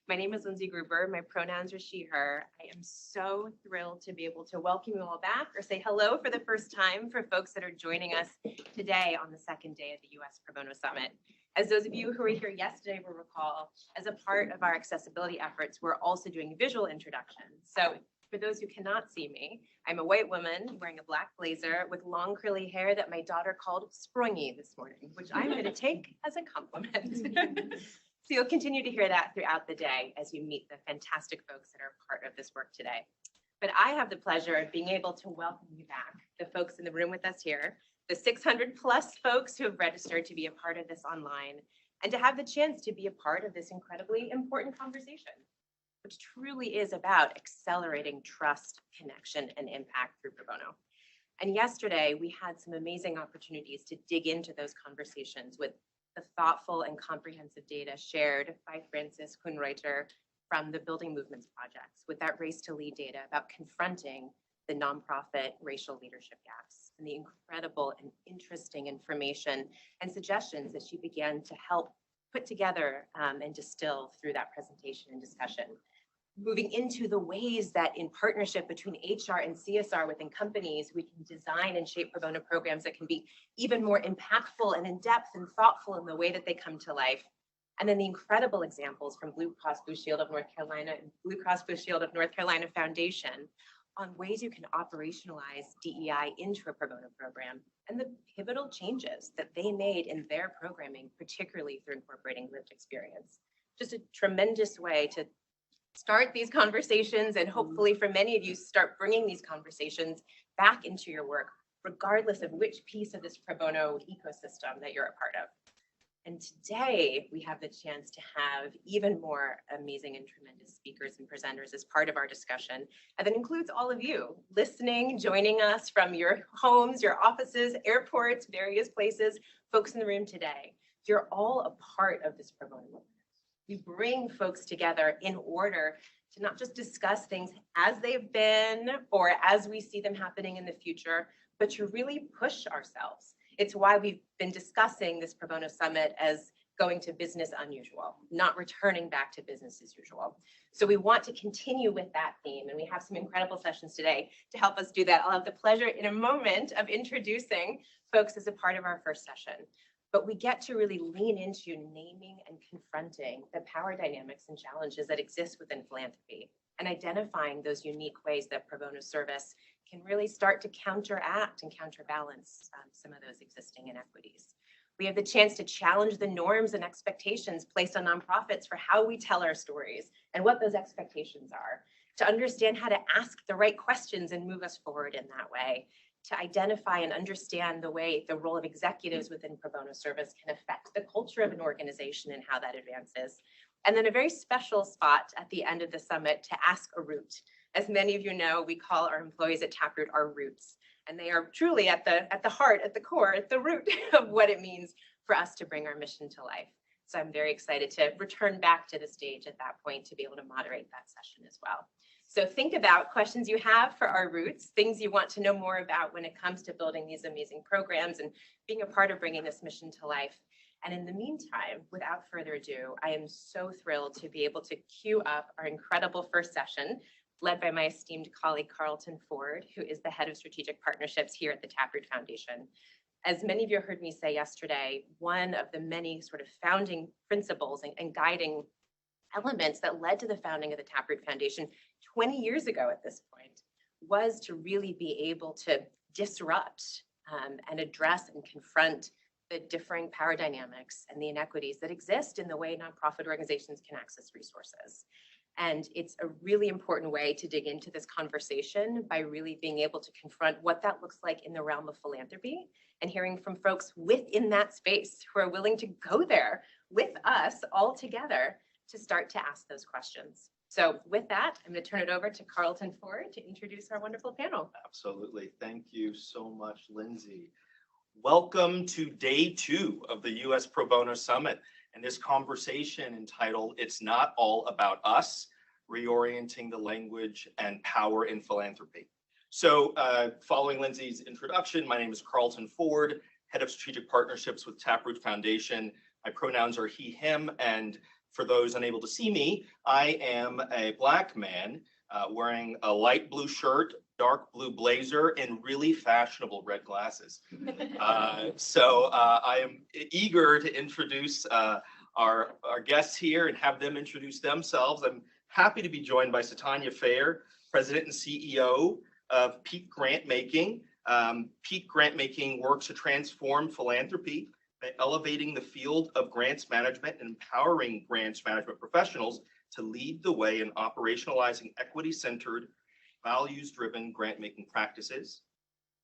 My name is Lindsay Gruber. My pronouns are she, her. I am so thrilled to be able to welcome you all back or say hello for the first time for folks that are joining us today on the second day of the U.S. Pro Bono Summit. As those of you who were here yesterday will recall, as a part of our accessibility efforts, we're also doing visual introductions. So for those who cannot see me, I'm a white woman wearing a black blazer with long curly hair that my daughter called springy this morning, which I'm going to take as a compliment. So you'll continue to hear that throughout the day as you meet the fantastic folks that are part of this work today. But I have the pleasure of being able to welcome you back, the folks in the room with us here, the 600 plus folks who have registered to be a part of this online, and to have the chance to be a part of this incredibly important conversation, which truly is about accelerating trust, connection, and impact through pro bono. And yesterday, we had some amazing opportunities to dig into those conversations with the thoughtful and comprehensive data shared by Francis Kuhnreuter from the Building Movements Projects, with that Race to Lead data about confronting the nonprofit racial leadership gaps, and the incredible and interesting information and suggestions that she began to help put together and distill through that presentation and discussion. Moving into the ways that in partnership between HR and CSR within companies, we can design and shape pro bono programs that can be even more impactful and in-depth and thoughtful in the way that they come to life. And then the incredible examples from Blue Cross Blue Shield of North Carolina and Blue Cross Blue Shield of North Carolina Foundation on ways you can operationalize DEI into a pro bono program and the pivotal changes that they made in their programming, particularly through incorporating lived experience. Just a tremendous way to start these conversations, and hopefully for many of you start bringing these conversations back into your work, regardless of which piece of this pro bono ecosystem that you're a part of. And today we have the chance to have even more amazing and tremendous speakers and presenters as part of our discussion. And that includes all of you listening, joining us from your homes, your offices, airports, various places, folks in the room today. You're all a part of this pro bono movement. We bring folks together in order to not just discuss things as they've been or as we see them happening in the future, but to really push ourselves. It's why we've been discussing this Pro Bono Summit as going to business unusual, not returning back to business as usual. So we want to continue with that theme, and we have some incredible sessions today to help us do that. I'll have the pleasure in a moment of introducing folks as a part of our first session. But we get to really lean into naming and confronting the power dynamics and challenges that exist within philanthropy and identifying those unique ways that pro bono service can really start to counteract and counterbalance some of those existing inequities. We have the chance to challenge the norms and expectations placed on nonprofits for how we tell our stories and what those expectations are, to understand how to ask the right questions and move us forward in that way, to identify and understand the way the role of executives within pro bono service can affect the culture of an organization and how that advances. And then a very special spot at the end of the summit to ask a root. As many of you know, we call our employees at Taproot our roots, and they are truly at the heart, at the core, at the root of what it means for us to bring our mission to life. So I'm very excited to return back to the stage at that point to be able to moderate that session as well. So think about questions you have for our roots, things you want to know more about when it comes to building these amazing programs and being a part of bringing this mission to life. And in the meantime, without further ado, I am so thrilled to be able to queue up our incredible first session, led by my esteemed colleague, Carlton Ford, who is the head of strategic partnerships here at the Taproot Foundation. As many of you heard me say yesterday, one of the many sort of founding principles and guiding elements that led to the founding of the Taproot Foundation 20 years ago at this point was to really be able to disrupt and address and confront the differing power dynamics and the inequities that exist in the way nonprofit organizations can access resources. And it's a really important way to dig into this conversation by really being able to confront what that looks like in the realm of philanthropy and hearing from folks within that space who are willing to go there with us all together to start to ask those questions. So with that, I'm going to turn it over to Carlton Ford to introduce our wonderful panel. Absolutely. Thank you so much, Lindsay. Welcome to day 2 of the U.S. Pro Bono Summit and this conversation entitled, "It's Not All About Us, Reorienting the Language and Power in Philanthropy." So following Lindsay's introduction, my name is Carlton Ford, Head of Strategic Partnerships with Taproot Foundation. My pronouns are he, him, and for those unable to see me, I am a Black man wearing a light blue shirt, dark blue blazer, and really fashionable red glasses. So I am eager to introduce our guests here and have them introduce themselves. I'm happy to be joined by Satonya Fair, President and CEO of Peak Grantmaking. Peak Grantmaking works to transform philanthropy by elevating the field of grants management and empowering grants management professionals to lead the way in operationalizing equity-centered, values-driven grant-making practices.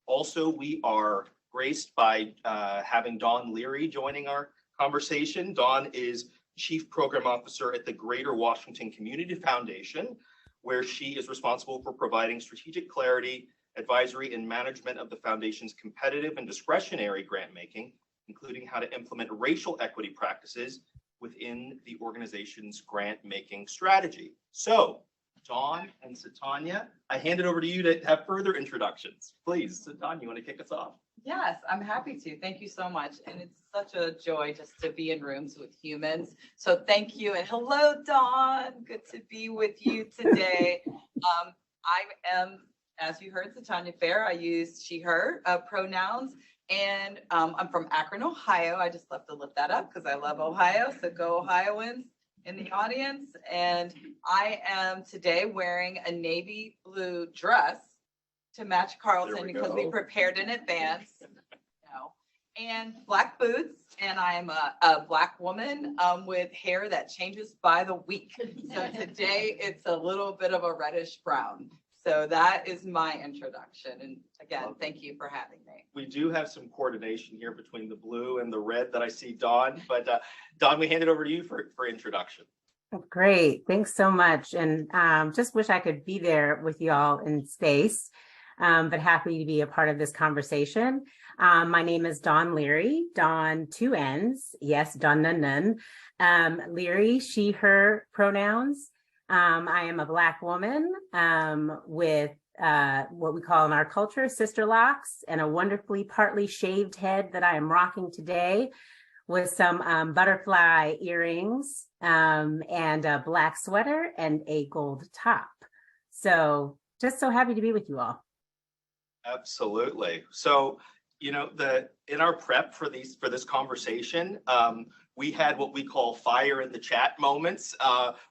Also, we are graced by having Dawnn Leary joining our conversation. Dawnn is Chief Program Officer at the Greater Washington Community Foundation, where she is responsible for providing strategic clarity, advisory, and management of the foundation's competitive and discretionary grant making, including how to implement racial equity practices within the organization's grant making strategy. So, Dawnn and Satonya, I hand it over to you to have further introductions. Please, Satonya, you want to kick us off? Yes, I'm happy to. Thank you so much. And it's such a joy just to be in rooms with humans. So thank you. And hello, Dawnn. Good to be with you today. I am, as you heard, Satonya Fair. I use she, her pronouns. And I'm from Akron, Ohio. I just love to lift that up because I love Ohio. So go Ohioans in the audience. And I am today wearing a navy blue dress to match Carlton because we prepared in advance. And black boots. And I'm a Black woman with hair that changes by the week. So today it's a little bit of a reddish brown. So that is my introduction. And again, thank you for having me. We do have some coordination here between the blue and the red that I see, Dawnn. But Dawnn, we hand it over to you for introduction. Great. Thanks so much. And just wish I could be there with you all in space, but happy to be a part of this conversation. My name is Dawnn Leary, Dawnn, 2 N's. Yes, Dawnn, none. Leary, she, her pronouns. I am a Black woman with what we call in our culture sister locks and a wonderfully partly shaved head that I am rocking today with some butterfly earrings and a black sweater and a gold top. So just so happy to be with you all. Absolutely. So, you know, in our prep for this conversation, we had what we call fire in the chat moments.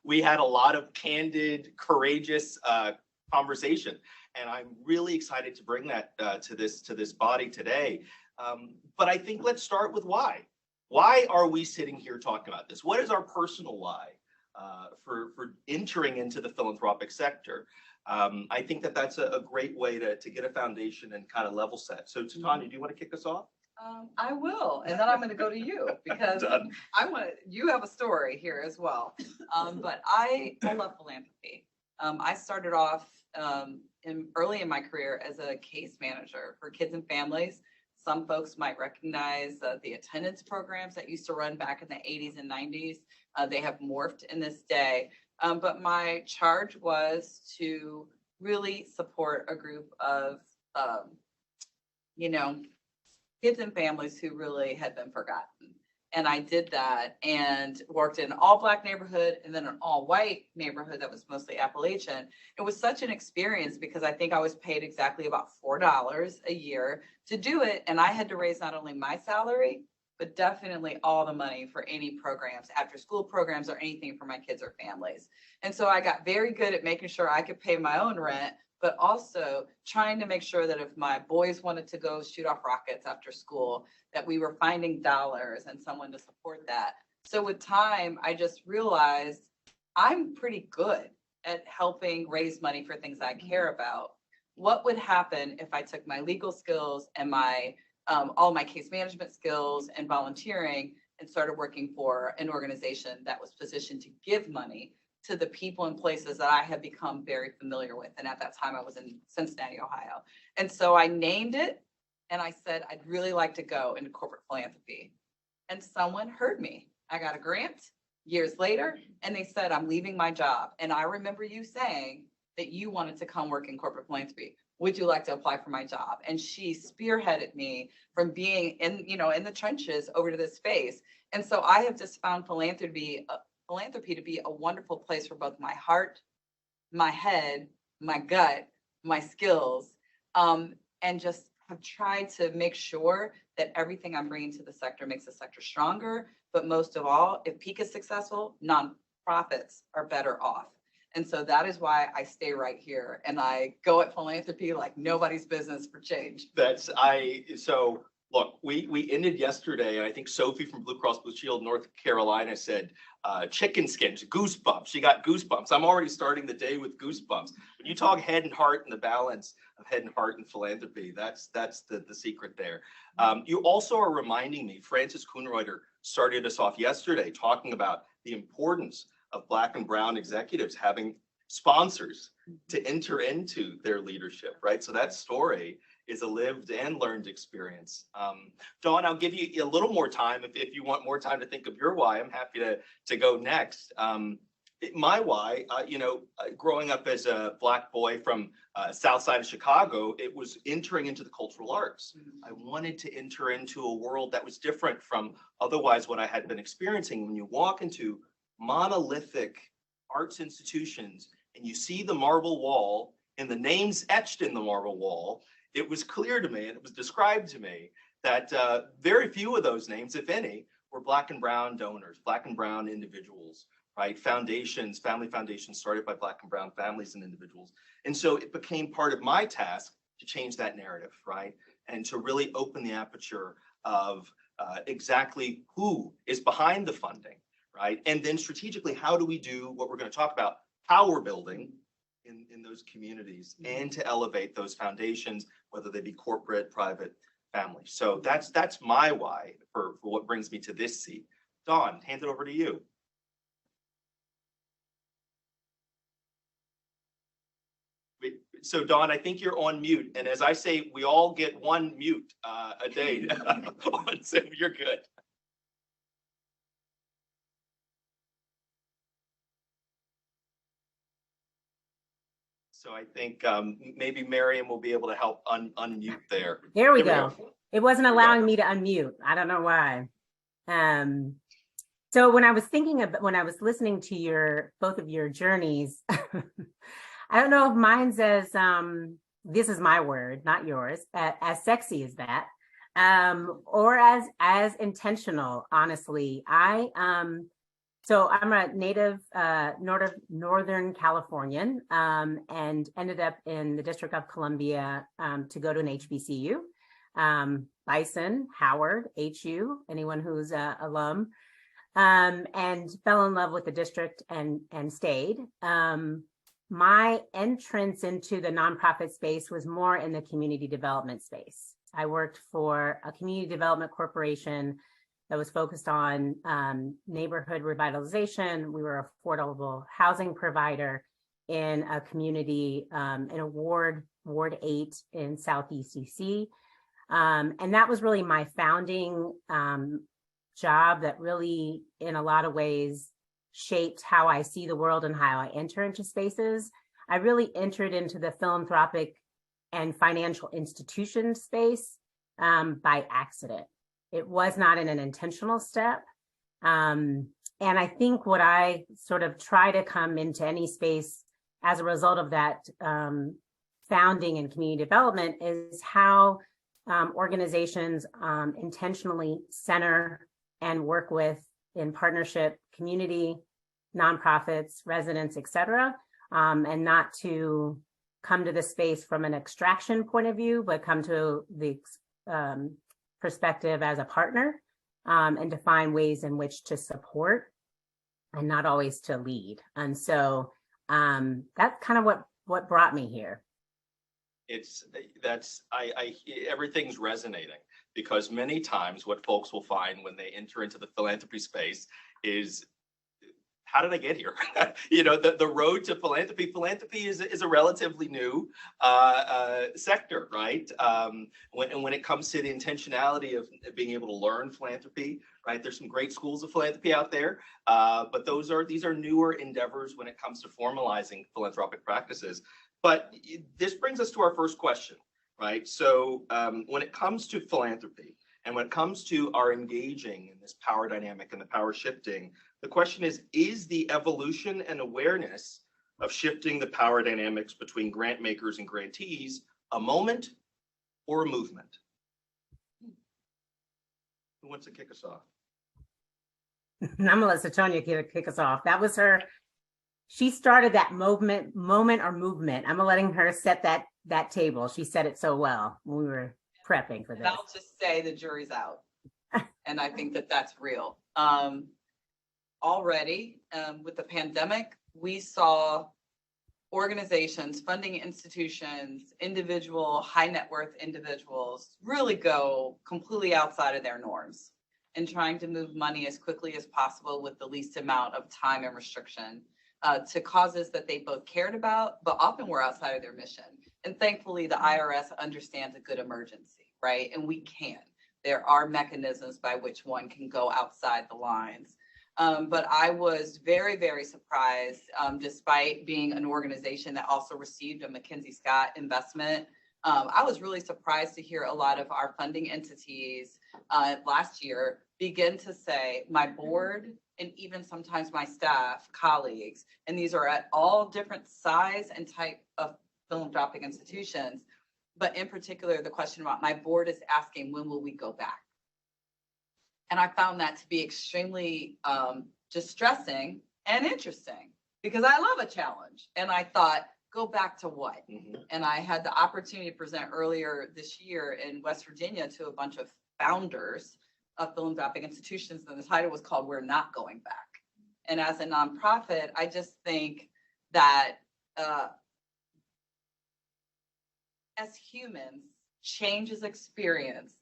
We had a lot of candid, courageous conversation, and I'm really excited to bring that to this body today. But I think let's start with why. Why are we sitting here talking about this? What is our personal why for entering into the philanthropic sector? I think that's a great way to get a foundation and kind of level set. So, Satonya, do you want to kick us off? I will, and then I'm going to go to you because you have a story here as well. But I love philanthropy. I started off early in my career as a case manager for kids and families. Some folks might recognize the attendance programs that used to run back in the 80s and 90s. They have morphed in this day. But my charge was to really support a group of, kids and families who really had been forgotten. And I did that and worked in an all Black neighborhood and then an all white neighborhood that was mostly Appalachian. It was such an experience because I think I was paid exactly about $4 a year to do it. And I had to raise not only my salary, but definitely all the money for any programs, after school programs or anything for my kids or families. And so I got very good at making sure I could pay my own rent, but also trying to make sure that if my boys wanted to go shoot off rockets after school, that we were finding dollars and someone to support that. So with time, I just realized I'm pretty good at helping raise money for things I care about. What would happen if I took my legal skills and my all my case management skills and volunteering and started working for an organization that was positioned to give money to the people and places that I have become very familiar with. And at that time I was in Cincinnati, Ohio. And so I named it and I said, I'd really like to go into corporate philanthropy. And someone heard me. I got a grant years later and they said, I'm leaving my job. And I remember you saying that you wanted to come work in corporate philanthropy. Would you like to apply for my job? And she spearheaded me from being in the trenches over to this space. And so I have just found philanthropy philanthropy to be a wonderful place for both my heart, my head, my gut, my skills, and just have tried to make sure that everything I'm bringing to the sector makes the sector stronger. But most of all, if peak is successful, nonprofits are better off. And so that is why I stay right here and I go at philanthropy like nobody's business for change. So look, we ended yesterday, and I think Sophie from Blue Cross Blue Shield, North Carolina said, chicken skins, goosebumps. She got goosebumps. I'm already starting the day with goosebumps. When you talk head and heart and the balance of head and heart and philanthropy, that's the secret there. You also are reminding me, Francis Kuhnreuter started us off yesterday talking about the importance of Black and Brown executives having sponsors to enter into their leadership, right? So that story is a lived and learned experience. Dawnn, I'll give you a little more time. If you want more time to think of your why, I'm happy to go next. My why, growing up as a Black boy from South Side of Chicago, it was entering into the cultural arts. I wanted to enter into a world that was different from otherwise what I had been experiencing. When you walk into monolithic arts institutions and you see the marble wall and the names etched in the marble wall, it was clear to me, and it was described to me, that very few of those names, if any, were Black and Brown donors, Black and Brown individuals, right? Foundations, family foundations started by Black and Brown families and individuals. And so it became part of my task to change that narrative, right? And to really open the aperture of exactly who is behind the funding, right? And then strategically, how do we do what we're going to talk about, power building in those communities, and to elevate those foundations, whether they be corporate, private, family. So that's my why for what brings me to this seat. Dawnn, hand it over to you. So Dawnn, I think you're on mute. And as I say, we all get one mute a day on Zoom. You're good. So I think maybe Miriam will be able to help unmute there. There we go. It wasn't allowing me to unmute. I don't know why. So when I was listening to both of your journeys, I don't know if mine's as, this is my word, not yours, as sexy as that, or as intentional, honestly. So I'm a native Northern Californian, and ended up in the District of Columbia to go to an HBCU, Bison, Howard, HU, anyone who's alum, and fell in love with the district and stayed. My entrance into the nonprofit space was more in the community development space. I worked for a community development corporation that was focused on neighborhood revitalization. We were affordable housing provider in a community in a Ward 8 in Southeast DC. And that was really my founding job that really, in a lot of ways, shaped how I see the world and how I enter into spaces. I really entered into the philanthropic and financial institution space by accident. It was not in an intentional step. And I think what I sort of try to come into any space as a result of that founding and community development is how organizations intentionally center and work with, in partnership, community, nonprofits, residents, et cetera, and not to come to the space from an extraction point of view, but come to the perspective as a partner, and to find ways in which to support and not always to lead. And so that's kind of what brought me here. Everything's resonating, because many times what folks will find when they enter into the philanthropy space is, how did I get here? The road to philanthropy is a relatively new sector, right? When it comes to the intentionality of being able to learn philanthropy, right? There's some great schools of philanthropy out there, but these are newer endeavors when it comes to formalizing philanthropic practices. But this brings us to our first question, right? So when it comes to philanthropy, and when it comes to our engaging in this power dynamic and the power shifting The question is the evolution and awareness of shifting the power dynamics between grant makers and grantees a moment or a movement? Who wants to kick us off? I'm gonna let Satonya kick us off. That was her. She started that moment or movement. I'm letting her set that table. She said it so well when we were prepping for this. And I'll just say the jury's out. And I think that that's real. Already with the pandemic, we saw organizations, funding institutions, individual high net worth individuals really go completely outside of their norms and trying to move money as quickly as possible with the least amount of time and restriction to causes that they both cared about, but often were outside of their mission. And thankfully, the IRS understands a good emergency, right? And we can. There are mechanisms by which one can go outside the lines. But I was very, very surprised, despite being an organization that also received a McKinsey Scott investment. I was really surprised to hear a lot of our funding entities last year begin to say, my board and even sometimes my staff, colleagues, and these are at all different size and type of philanthropic institutions, but in particular, the question about my board is asking, when will we go back? And I found that to be extremely distressing and interesting because I love a challenge. And I thought, go back to what? And I had the opportunity to present earlier this year in West Virginia to a bunch of founders of philanthropic institutions. And the title was called We're Not Going Back. And as a nonprofit, I just think that as humans, change is experienced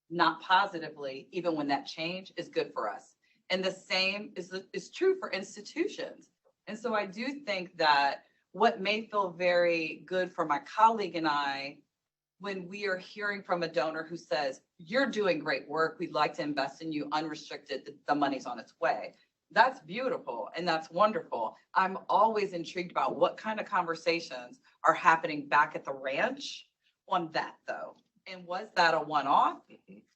not positively, even when that change is good for us. And the same is true for institutions. And so I do think that what may feel very good for my colleague and I, when we are hearing from a donor who says, you're doing great work, we'd like to invest in you unrestricted, the money's on its way. That's beautiful and that's wonderful. I'm always intrigued about what kind of conversations are happening back at the ranch on that though. And was that a one-off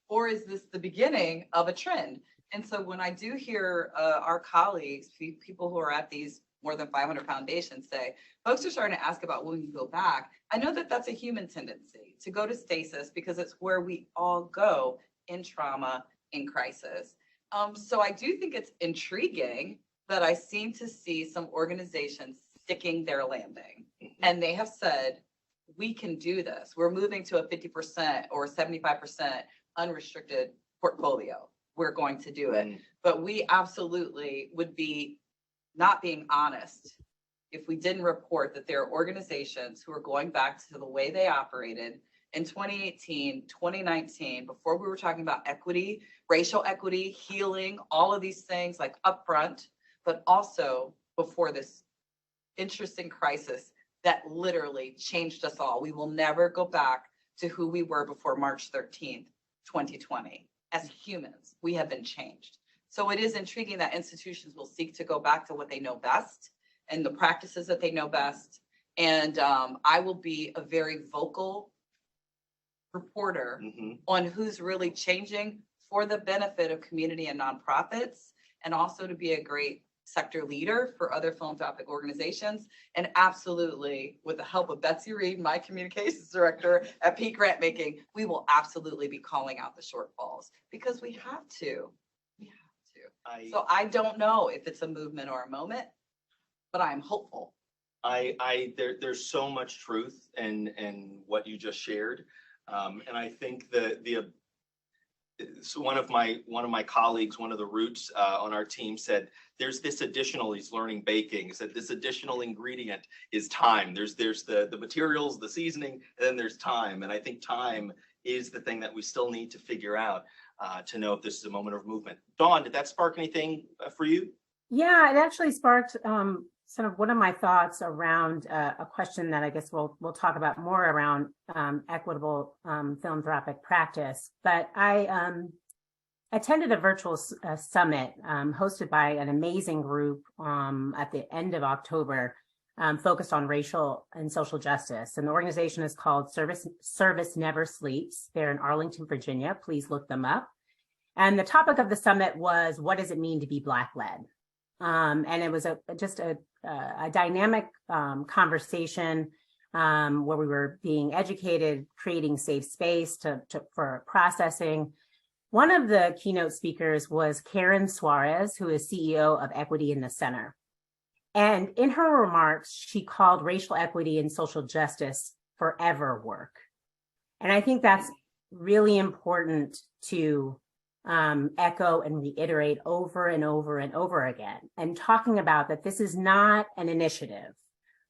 or is this the beginning of a trend? And so when I do hear our colleagues, people who are at these more than 500 foundations say, folks are starting to ask about when you go back, I know that that's a human tendency to go to stasis because it's where we all go in trauma, in crisis. So I do think it's intriguing that I seem to see some organizations sticking their landing. And they have said, we can do this. We're moving to a 50% or 75% unrestricted portfolio. We're going to do it. But we absolutely would be not being honest if we didn't report that there are organizations who are going back to the way they operated in 2018, 2019, before we were talking about equity, racial equity, healing, all of these things like upfront, but also before this interesting crisis that literally changed us all. We will never go back to who we were before March 13th, 2020. As humans, we have been changed. So it is intriguing that institutions will seek to go back to what they know best and the practices that they know best. And I will be a very vocal reporter on who's really changing for the benefit of community and nonprofits, and also to be a great sector leader for other philanthropic organizations. And absolutely, with the help of Betsy Reed, my communications director at Peak Grantmaking, we will absolutely be calling out the shortfalls because we have to. We have to. So I don't know if it's a movement or a moment, but I'm hopeful. There's so much truth in what you just shared. And I think so one of my colleagues, one of the roots on our team said, there's this additional, he's learning baking, said this additional ingredient is time. There's the materials, the seasoning, and then there's time. And I think time is the thing that we still need to figure out to know if this is a moment of movement. Dawnn, did that spark anything for you? Yeah, it actually sparked sort of one of my thoughts around a question that I guess we'll talk about more around equitable philanthropic practice. But I attended a virtual summit hosted by an amazing group at the end of October, focused on racial and social justice. And the organization is called Service Never Sleeps. They're in Arlington, Virginia. Please look them up. And the topic of the summit was, what does it mean to be Black-led? And it was just a dynamic conversation where we were being educated, creating safe space for processing. One of the keynote speakers was Karen Suarez, who is CEO of Equity in the Center. And in her remarks, she called racial equity and social justice forever work. And I think that's really important to echo and reiterate over and over and over again, and talking about that this is not an initiative,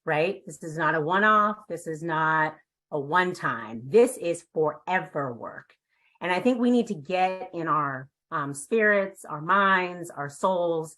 right? This is not a one-off. This is not a one-time. This is forever work. And I think we need to get in our spirits, our minds, our souls,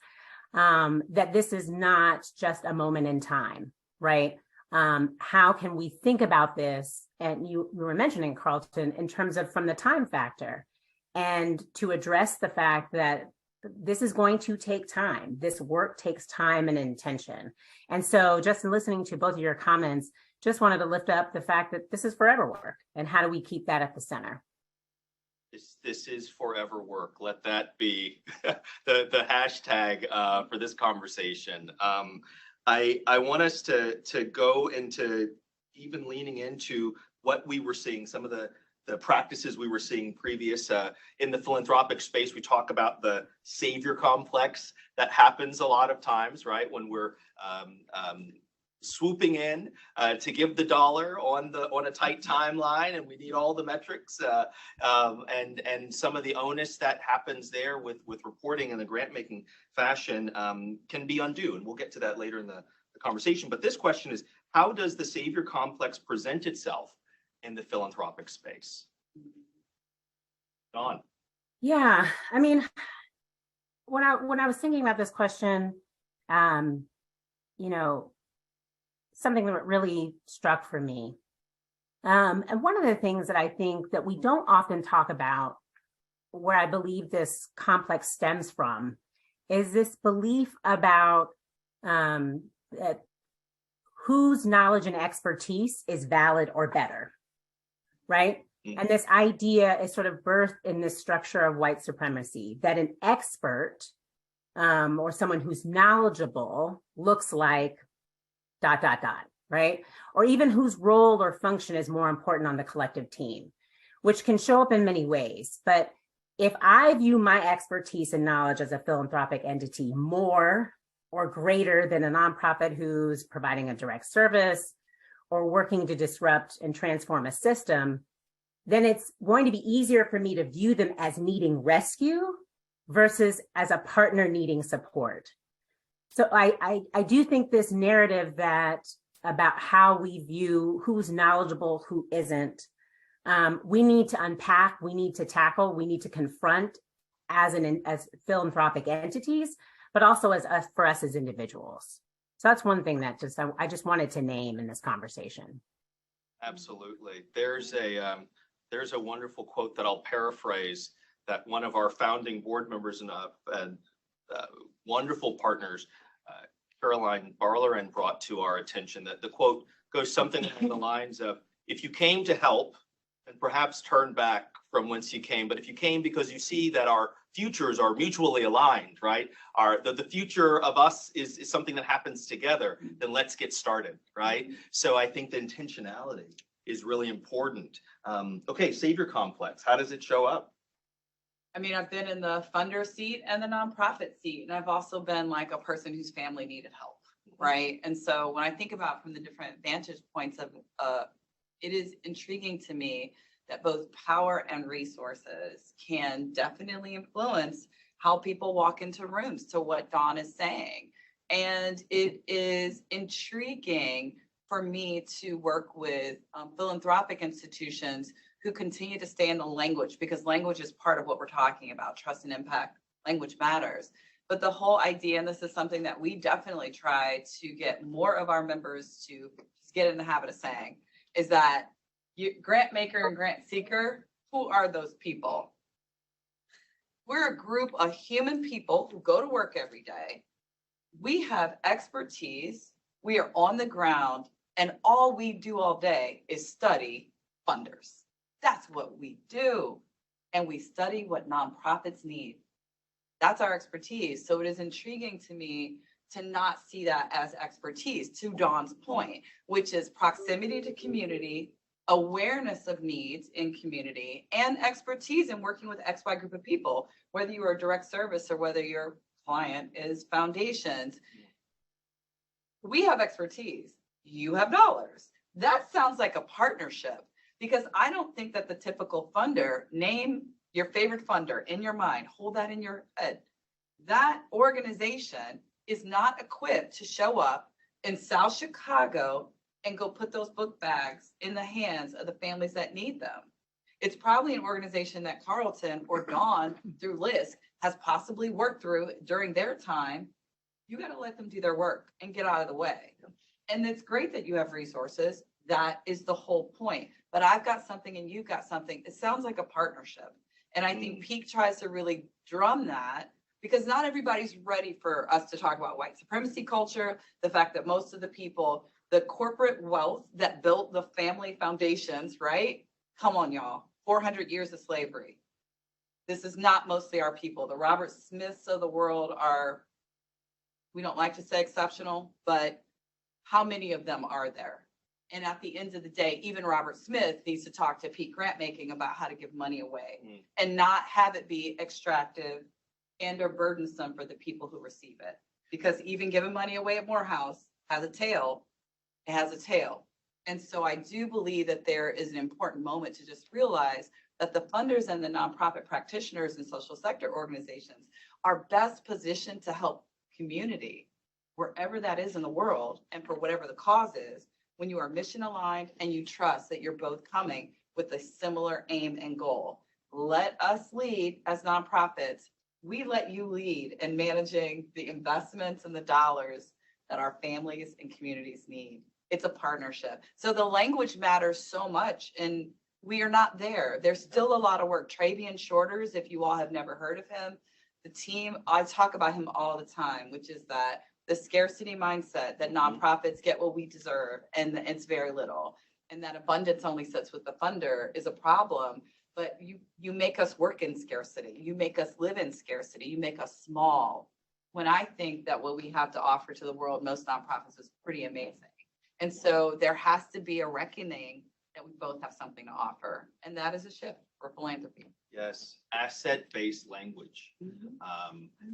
that this is not just a moment in time, right? How can we think about this? And you were mentioning, Carlton, in terms of from the time factor, and to address the fact that this is going to take time. This work takes time and intention. And so just in listening to both of your comments, just wanted to lift up the fact that this is forever work, and how do we keep that at the center? This is forever work. Let that be the hashtag for this conversation. I want us to go into even leaning into what we were seeing, some of the practices we were seeing previous in the philanthropic space. We talk about the savior complex that happens a lot of times, right? When we're swooping in to give the dollar on a tight timeline, and we need all the metrics and some of the onus that happens there with reporting in the grant making fashion can be undue, and we'll get to that later in the conversation. But this question is, how does the savior complex present itself in the philanthropic space? Dawnn. Yeah, I mean, when I was thinking about this question, something that really struck for me. And one of the things that I think that we don't often talk about, where I believe this complex stems from, is this belief about that whose knowledge and expertise is valid or better, right? Mm-hmm. And this idea is sort of birthed in this structure of white supremacy, that an expert or someone who's knowledgeable looks like ... right? Or even whose role or function is more important on the collective team, which can show up in many ways. But if I view my expertise and knowledge as a philanthropic entity more or greater than a nonprofit who's providing a direct service or working to disrupt and transform a system, then it's going to be easier for me to view them as needing rescue versus as a partner needing support. So I do think this narrative that about how we view who's knowledgeable, who isn't, we need to unpack, we need to tackle, we need to confront as philanthropic entities, but also for us as individuals. So that's one thing that I just wanted to name in this conversation. Absolutely. There's a wonderful quote that I'll paraphrase that one of our founding board members and wonderful partners, Caroline Barlerin, brought to our attention. That the quote goes something along the lines of, if you came to help, and perhaps turn back from whence you came, but if you came because you see that our futures are mutually aligned, right? The future of us is something that happens together, then let's get started, right? So I think the intentionality is really important. Okay, savior complex, how does it show up? I mean, I've been in the funder seat and the nonprofit seat, and I've also been like a person whose family needed help, right? And so when I think about from the different vantage points of, it is intriguing to me that both power and resources can definitely influence how people walk into rooms, to what Dawnn is saying. And it is intriguing for me to work with philanthropic institutions who continue to stay in the language, because language is part of what we're talking about, trust and impact, language matters. But the whole idea, and this is something that we definitely try to get more of our members to just get in the habit of saying, is that grant maker and grant seeker, who are those people? We're a group of human people who go to work every day. We have expertise. We are on the ground, and all we do all day is study funders. That's what we do. and we study what nonprofits need. That's our expertise. So it is intriguing to me to not see that as expertise, to Dawn's point, which is proximity to community, awareness of needs in community, and expertise in working with XY group of people, whether you are a direct service or whether your client is foundations. We have expertise. You have dollars. That sounds like a partnership, because I don't think that the typical funder, name your favorite funder in your mind, hold that in your head. That organization is not equipped to show up in South Chicago and go put those book bags in the hands of the families that need them. It's probably an organization that Carlton or Dawnn through LISC has possibly worked through during their time. You got to let them do their work and get out of the way. And it's great that you have resources. That is the whole point. But I've got something and you've got something. It sounds like a partnership. And I think Peak tries to really drum that, because not everybody's ready for us to talk about white supremacy culture, the fact that most of the people, the corporate wealth that built the family foundations, right? Come on, y'all. 400 years of slavery. This is not mostly our people. The Robert Smiths of the world are, we don't like to say exceptional, but how many of them are there? And at the end of the day, even Robert Smith needs to talk to Pete Grantmaking about how to give money away and not have it be extractive and or burdensome for the people who receive it. Because even giving money away at Morehouse has a tail. It has a tail. And so I do believe that there is an important moment to just realize that the funders and the nonprofit practitioners and social sector organizations are best positioned to help community, wherever that is in the world, and for whatever the cause is, when you are mission aligned and you trust that you're both coming with a similar aim and goal. Let us lead as nonprofits. We let you lead in managing the investments and the dollars that our families and communities need. It's a partnership. So the language matters so much, and we are not there. There's still a lot of work. Travian Shorters, if you all have never heard of him, the team, I talk about him all the time, which is that the scarcity mindset that nonprofits get what we deserve, and it's very little. And that abundance only sits with the funder is a problem. But you make us work in scarcity. You make us live in scarcity. You make us small. When I think that what we have to offer to the world, most nonprofits, is pretty amazing. And so there has to be a reckoning that we both have something to offer. And that is a shift for philanthropy. Yes, asset-based language.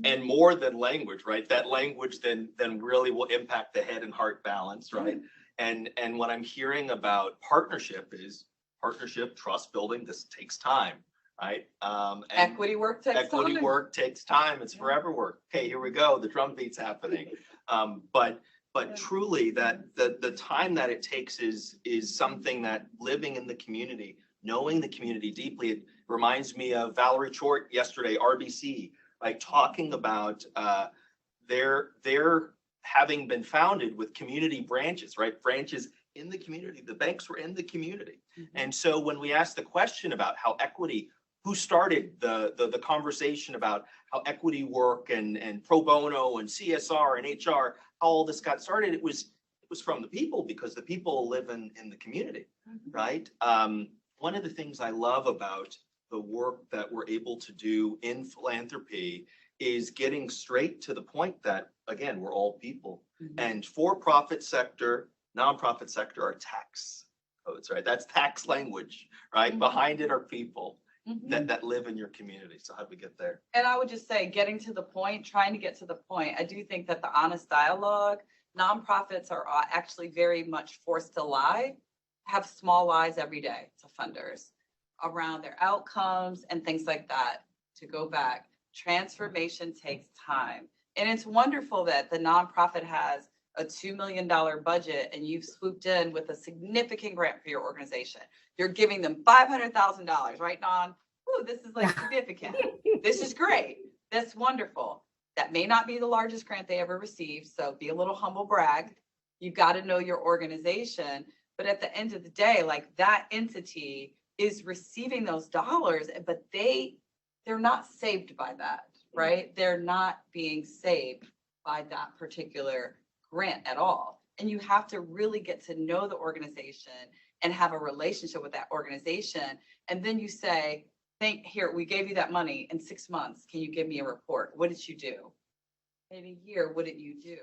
And more than language, right? That language then really will impact the head and heart balance, right? And what I'm hearing about partnership is partnership, trust building. This takes time, right? And Equity work takes time. equity work takes time. It's forever work. Okay, here we go. The drum beat's happening. But truly, that the time that it takes is something that living in the community, knowing the community deeply. It reminds me of Valerie Chort yesterday, RBC, like talking about their having been founded with community branches, right? Branches in the community. The banks were in the community. And so when we ask the question about how equity, who started the conversation about how equity work and pro bono and CSR and HR, how all this got started, it was from the people, because the people live in the community, right? One of the things I love about the work that we're able to do in philanthropy is getting straight to the point that, again, we're all people. And for-profit sector, nonprofit sector are tax codes, right? That's tax language, right? Behind it are people that live in your community. So how do we get there? And I would just say, getting to the point, trying to get to the point. I do think that the honest dialogue, nonprofits are actually very much forced to lie, have small lies every day to funders around their outcomes and things like that. To go back, transformation takes time. And it's wonderful that the nonprofit has a $2 million budget and you've swooped in with a significant grant for your organization. You're giving them $500,000, right, Dawnn? Ooh, this is like significant. This is great. That's wonderful. That may not be the largest grant they ever received, so be a little humble brag. You've got to know your organization. But at the end of the day, like, that entity is receiving those dollars, but they're not saved by that, right? They're not being saved by that particular grant at all. And you have to really get to know the organization and have a relationship with that organization. And then you say, think, here, we gave you that money in 6 months. Can you give me a report? What did you do? In a year, what did you do?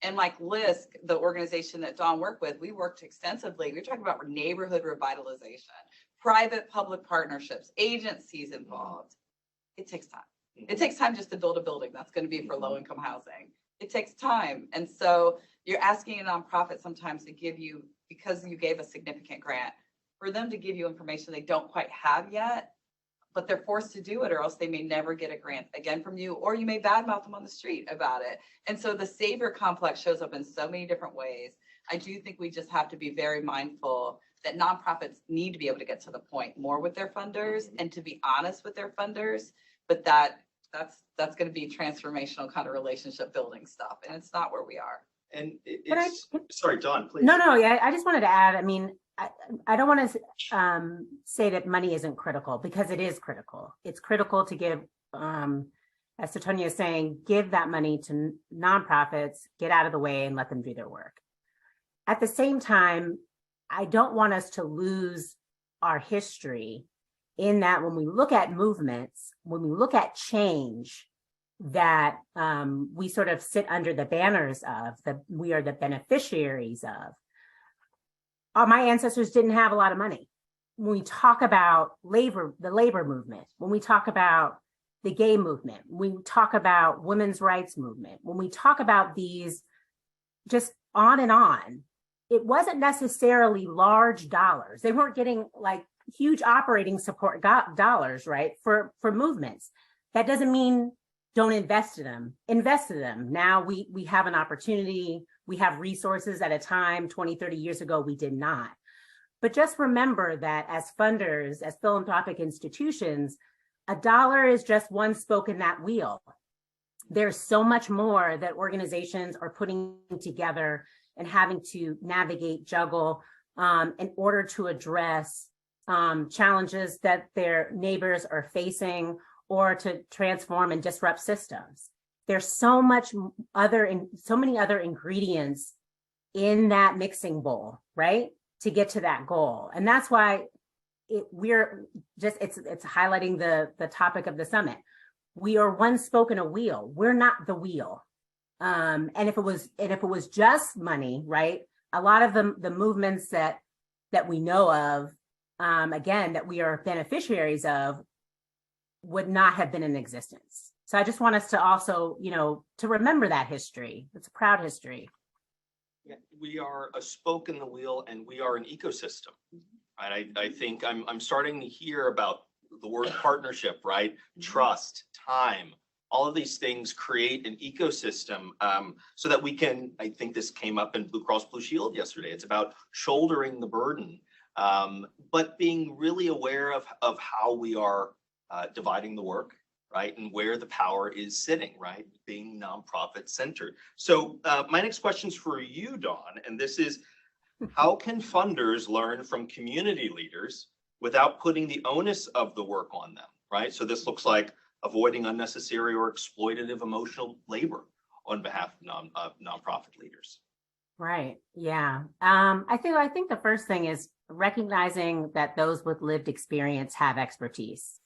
And like LISC, the organization that Dawnn worked with, we worked extensively. We're talking about neighborhood revitalization, private-public partnerships, agencies involved. It takes time. It takes time just to build a building. That's going to be for low-income housing. It takes time. And so you're asking a nonprofit sometimes to give you, because you gave a significant grant, for them to give you information they don't quite have yet, but they're forced to do it, or else they may never get a grant again from you, or you may badmouth them on the street about it. And so the savior complex shows up in so many different ways. I do think we just have to be very mindful that nonprofits need to be able to get to the point more with their funders and to be honest with their funders, but that's going to be transformational kind of relationship building stuff. And it's not where we are. And sorry, Dawnn, please. No, yeah, I just wanted to add, I mean, I don't want to say that money isn't critical, because it is critical. It's critical to give, as Satonya is saying, give that money to nonprofits, get out of the way and let them do their work. At the same time, I don't want us to lose our history in that when we look at movements, when we look at change that we sort of sit under the banners of, that we are the beneficiaries of. My ancestors didn't have a lot of money. When we talk about labor, the labor movement, when we talk about the gay movement, when we talk about women's rights movement, when we talk about these, just on and on, it wasn't necessarily large dollars. They weren't getting like huge operating support dollars, right, for movements. That doesn't mean don't invest in them. Invest in them. Now we have an opportunity. We have resources at a time 20, 30 years ago, we did not. But just remember that as funders, as philanthropic institutions, a dollar is just one spoke in that wheel. There's so much more that organizations are putting together and having to navigate, juggle in order to address challenges that their neighbors are facing, or to transform and disrupt systems. There's so much so many other ingredients in that mixing bowl, right, to get to that goal. And that's why it's highlighting the topic of the summit. We are one spoke in a wheel. We're not the wheel. And if it was just money, right, a lot of the movements that we know of, again, that we are beneficiaries of, would not have been in existence. So I just want us to also, to remember that history. It's a proud history. Yeah, we are a spoke in the wheel, and we are an ecosystem. Right? I think I'm starting to hear about the word partnership, right? Trust, time, all of these things create an ecosystem so that we can, I think this came up in Blue Cross Blue Shield yesterday. It's about shouldering the burden, but being really aware of how we are dividing the work, right? And where the power is sitting, right? Being nonprofit centered. So my next question is for you, Dawnn, and this is, how can funders learn from community leaders without putting the onus of the work on them, right? So this looks like avoiding unnecessary or exploitative emotional labor on behalf of nonprofit leaders. Right, yeah. I think the first thing is recognizing that those with lived experience have expertise.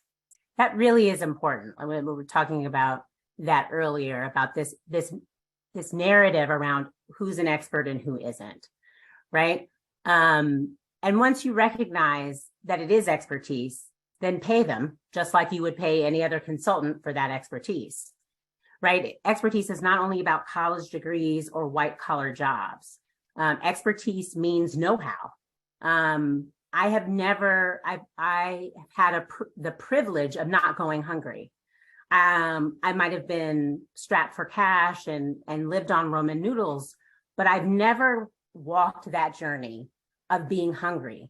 That really is important. We were talking about that earlier, about this narrative around who's an expert and who isn't, right? And once you recognize that it is expertise, then pay them just like you would pay any other consultant for that expertise, right? Expertise is not only about college degrees or white collar jobs. Expertise means know-how. I had the privilege of not going hungry. I might have been strapped for cash and lived on Roman noodles, but I've never walked that journey of being hungry.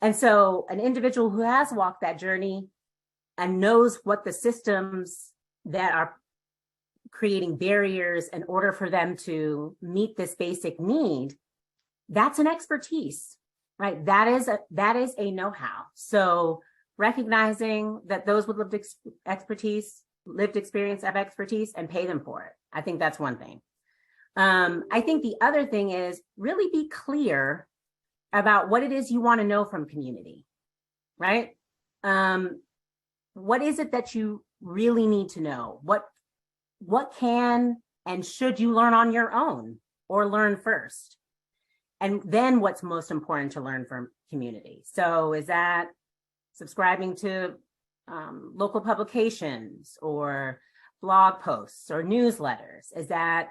And so an individual who has walked that journey and knows what the systems that are creating barriers in order for them to meet this basic need, that's an expertise. Right, that is a know-how. So recognizing that those with lived experience have expertise, and pay them for it. I think that's one thing. I think the other thing is really be clear about what it is you want to know from community, right? what is it that you really need to know? What can and should you learn on your own or learn first? And then what's most important to learn from community? So is that subscribing to local publications or blog posts or newsletters? Is that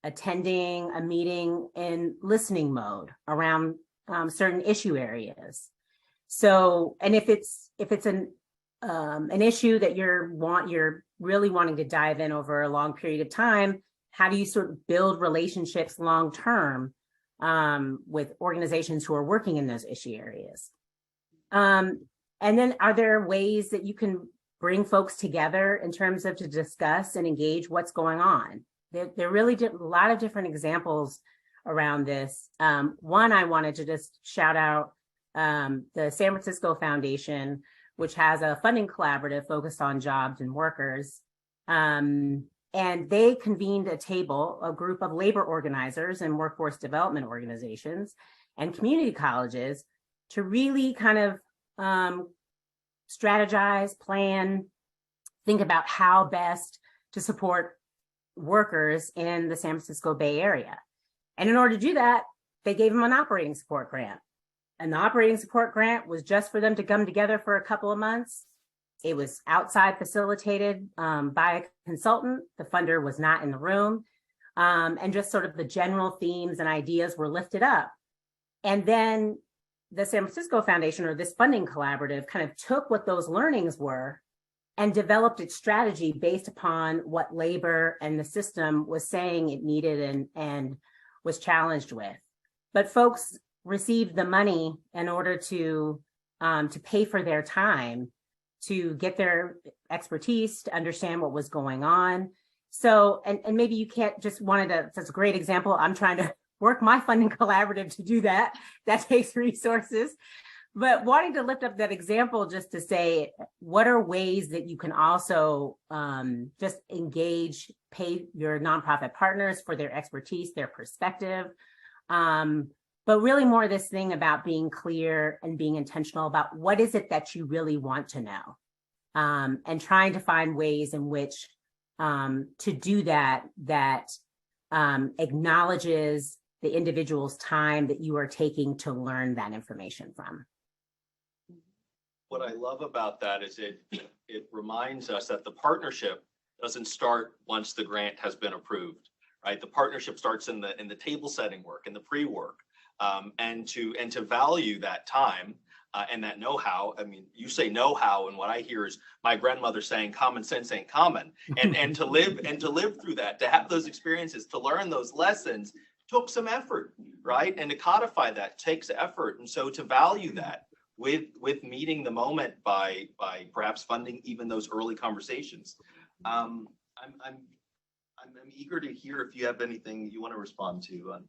attending a meeting in listening mode around certain issue areas? So, and if it's an issue that you're really wanting to dive in over a long period of time, how do you sort of build relationships long term with organizations who are working in those issue areas? And then are there ways that you can bring folks together in terms of to discuss and engage what's going on? There really a lot of different examples around this. One, I wanted to just shout out the San Francisco Foundation, which has a funding collaborative focused on jobs and workers. And they convened a group of labor organizers and workforce development organizations and community colleges to really kind of strategize, plan, think about how best to support workers in the San Francisco Bay Area. And in order to do that, they gave them an operating support grant. And the operating support grant was just for them to come together for a couple of months. It was outside facilitated by a consultant. The funder was not in the room. And just sort of the general themes and ideas were lifted up. And then the San Francisco Foundation, or this funding collaborative, kind of took what those learnings were and developed its strategy based upon what labor and the system was saying it needed and was challenged with. But folks received the money in order to pay for their time, to get their expertise, to understand what was going on. So, and maybe you can't just that's a great example. I'm trying to work my funding collaborative to do that. That takes resources. But wanting to lift up that example just to say, what are ways that you can also just engage, pay your nonprofit partners for their expertise, their perspective, but really more this thing about being clear and being intentional about what is it that you really want to know, and trying to find ways in which to do that acknowledges the individual's time that you are taking to learn that information from. What I love about that is it reminds us that the partnership doesn't start once the grant has been approved, right? The partnership starts in the table setting work, in the pre-work, and to value that time and that know-how. I mean, you say know-how, and what I hear is my grandmother saying common sense ain't common. And to live through that, to have those experiences, to learn those lessons took some effort, right? And to codify that takes effort. And so to value that with meeting the moment by perhaps funding even those early conversations. I'm eager to hear if you have anything you want to respond to on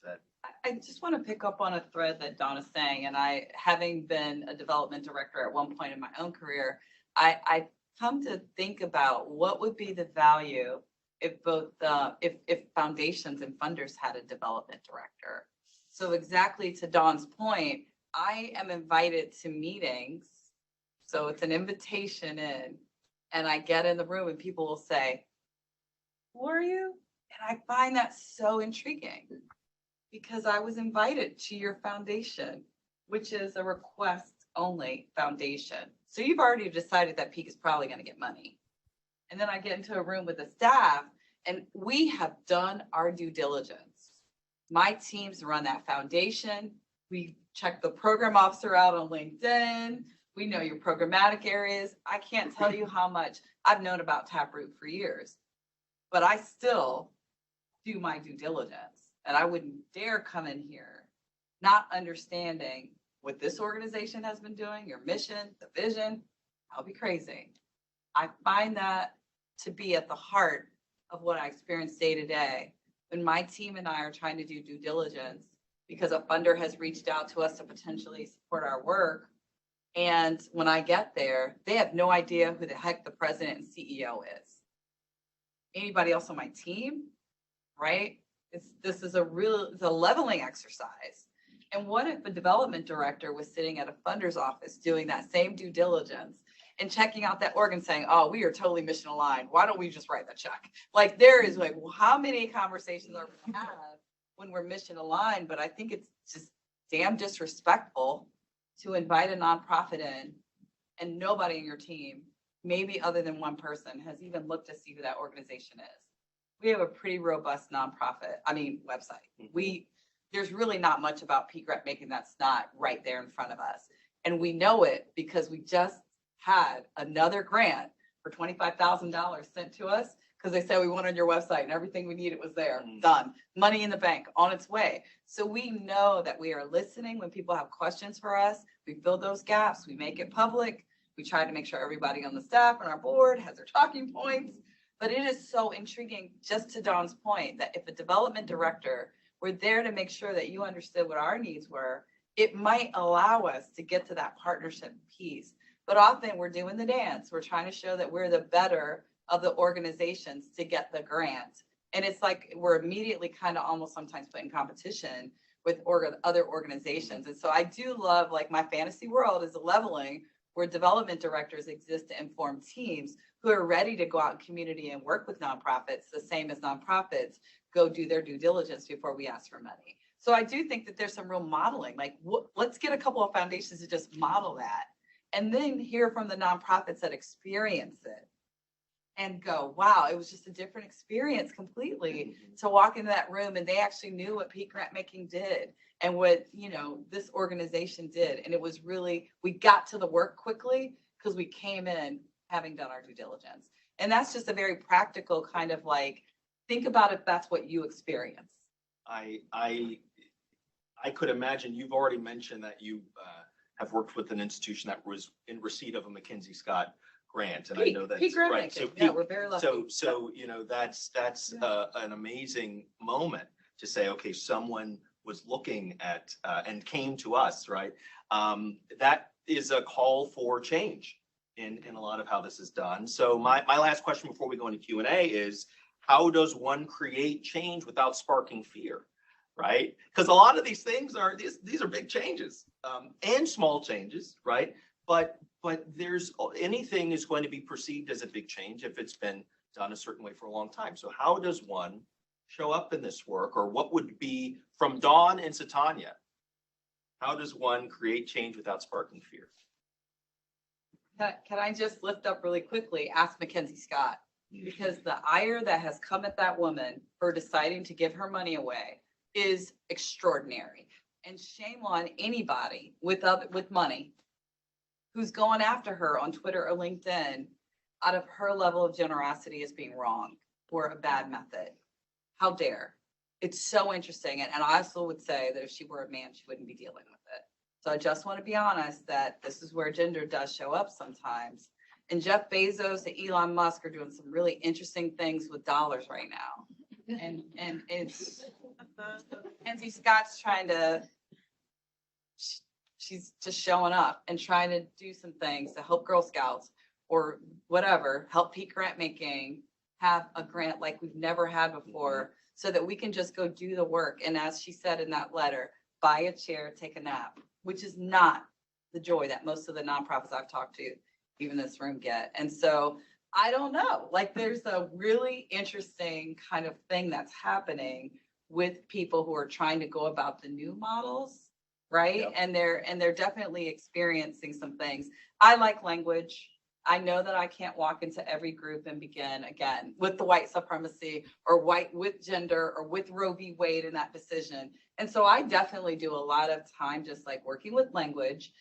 that. I just want to pick up on a thread that Dawnn is saying, and I, having been a development director at one point in my own career, I come to think about what would be the value if both if foundations and funders had a development director. So exactly to Dawnn's point, I am invited to meetings, so it's an invitation in, and I get in the room and people will say, "Who are you?" And I find that so intriguing because I was invited to your foundation, which is a request-only foundation. So you've already decided that Peak is probably going to get money. And then I get into a room with the staff, and we have done our due diligence. My teams run that foundation. We check the program officer out on LinkedIn. We know your programmatic areas. I can't tell you how much I've known about Taproot for years, but I still do my due diligence. And I wouldn't dare come in here not understanding what this organization has been doing, your mission, the vision. I'll be crazy. I find that to be at the heart of what I experience day to day when my team and I are trying to do due diligence because a funder has reached out to us to potentially support our work. And when I get there, they have no idea who the heck the president and CEO is. Anybody else on my team, right? This is it's a leveling exercise. And what if a development director was sitting at a funder's office doing that same due diligence and checking out that org and saying, oh, we are totally mission aligned. Why don't we just write the check? Like there is like, well, how many conversations are we have when we're mission aligned? But I think it's just damn disrespectful to invite a nonprofit in and nobody in your team, maybe other than one person, has even looked to see who that organization is. We have a pretty robust website. There's really not much about peak Grantmaking that's not right there in front of us. And we know it because we just had another grant for $25,000 sent to us because they said we wanted your website and everything we needed was there, done. Money in the bank, on its way. So we know that we are listening when people have questions for us. We fill those gaps, we make it public. We try to make sure everybody on the staff and our board has their talking points. But it is so intriguing, just to Dawn's point, that if a development director were there to make sure that you understood what our needs were, it might allow us to get to that partnership piece. But often we're doing the dance. We're trying to show that we're the better of the organizations to get the grant. And it's like we're immediately kind of almost sometimes put in competition with other organizations. And so I do love, like, my fantasy world is a leveling where development directors exist to inform teams who are ready to go out in community and work with nonprofits, the same as nonprofits go do their due diligence before we ask for money. So I do think that there's some real modeling, like let's get a couple of foundations to just model that, and then hear from the nonprofits that experience it and go, wow, it was just a different experience completely to walk into that room and they actually knew what peak Grantmaking did and what, this organization did. And it was really, we got to the work quickly because we came in having done our due diligence. And that's just a very practical kind of like, think about if that's what you experience. I could imagine you've already mentioned that you have worked with an institution that was in receipt of a McKinsey Scott grant, and I know that's right. So we're very lucky. So that's an amazing moment to say, okay, someone was looking at and came to us, right? That is a call for change in a lot of how this is done. So my last question before we go into Q&A is, how does one create change without sparking fear? Right? Because a lot of these things are these are big changes and small changes, right? But there's anything is going to be perceived as a big change if it's been done a certain way for a long time. So how does one show up in this work, or what would be from Dawnn and Satonya? How does one create change without sparking fear? Can I just lift up really quickly? Ask McKinsey Scott, because the ire that has come at that woman for deciding to give her money away is extraordinary, and shame on anybody with money who's going after her on Twitter or LinkedIn out of her level of generosity as being wrong or a bad method. How dare? It's so interesting, and I also would say that if she were a man, she wouldn't be dealing with it. So I just want to be honest that this is where gender does show up sometimes. And Jeff Bezos and Elon Musk are doing some really interesting things with dollars right now. And it's Kenzie Scott's she's just showing up and trying to do some things to help Girl Scouts or whatever, help peak Grantmaking have a grant like we've never had before, so that we can just go do the work. And as she said in that letter, buy a chair, take a nap, which is not the joy that most of the nonprofits I've talked to, even this room, get. And so I don't know, like there's a really interesting kind of thing that's happening with people who are trying to go about the new models, right? Yep. And they're definitely experiencing some things. I like language. I know that I can't walk into every group and begin again with the white supremacy or white with gender or with Roe v. Wade in that decision. And so I definitely do a lot of time just like working with language.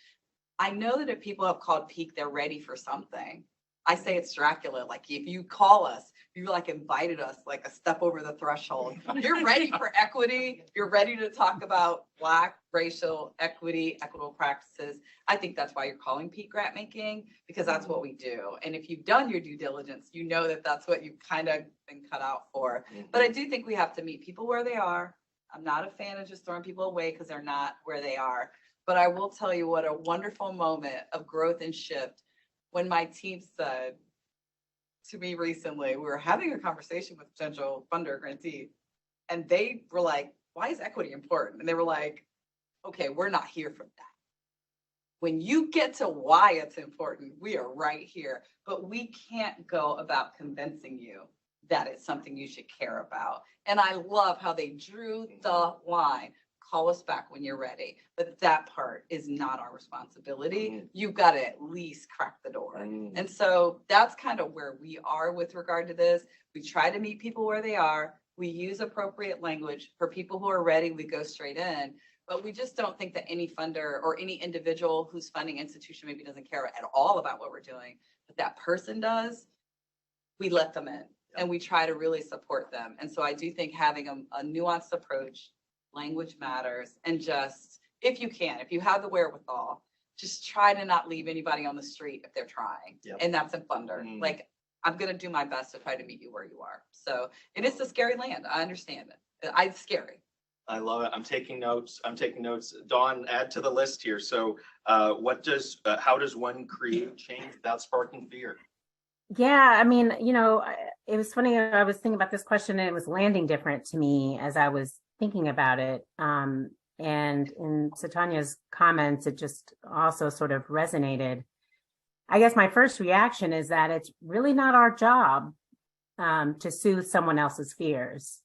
I know that if people have called peak, they're ready for something. I say it's Dracula. Like if you call us, you like invited us like a step over the threshold. You're ready for equity. You're ready to talk about Black racial equity, equitable practices. I think that's why you're calling peak Grantmaking, because that's what we do. And if you've done your due diligence, you know that that's what you've kind of been cut out for. But I do think we have to meet people where they are. I'm not a fan of just throwing people away because they're not where they are. But I will tell you what a wonderful moment of growth and shift when my team said to me recently, we were having a conversation with potential funder grantee, and they were like, why is equity important? And they were like, okay, we're not here for that. When you get to why it's important, we are right here, but we can't go about convincing you that it's something you should care about. And I love how they drew the line. Call us back when you're ready. But that part is not our responsibility. You've got to at least crack the door. And so that's kind of where we are with regard to this. We try to meet people where they are. We use appropriate language. For people who are ready, we go straight in. But we just don't think that any funder or any individual who's funding institution maybe doesn't care at all about what we're doing, but that person does, we let them in and we try to really support them. And so I do think having a nuanced approach, language matters, and just, if you can, if you have the wherewithal, just try to not leave anybody on the street if they're trying. And that's in funder. Like, I'm going to do my best to try to meet you where you are. So it is a scary land. I understand it. It's scary. I love it. I'm taking notes. Dawnn, add to the list here. So how does one create change without sparking fear? Yeah, I mean, it was funny. I was thinking about this question and it was landing different to me as I was thinking about it. And in Satonya's comments, it just also sort of resonated. I guess my first reaction is that it's really not our job to soothe someone else's fears.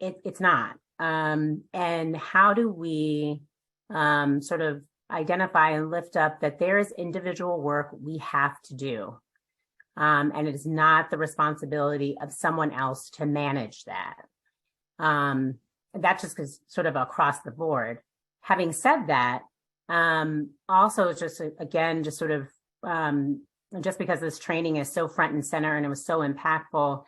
It's not. And how do we sort of identify and lift up that there is individual work we have to do. And it is not the responsibility of someone else to manage that. That just is sort of across the board. Having said that, also just again, just sort of just because this training is so front and center and it was so impactful,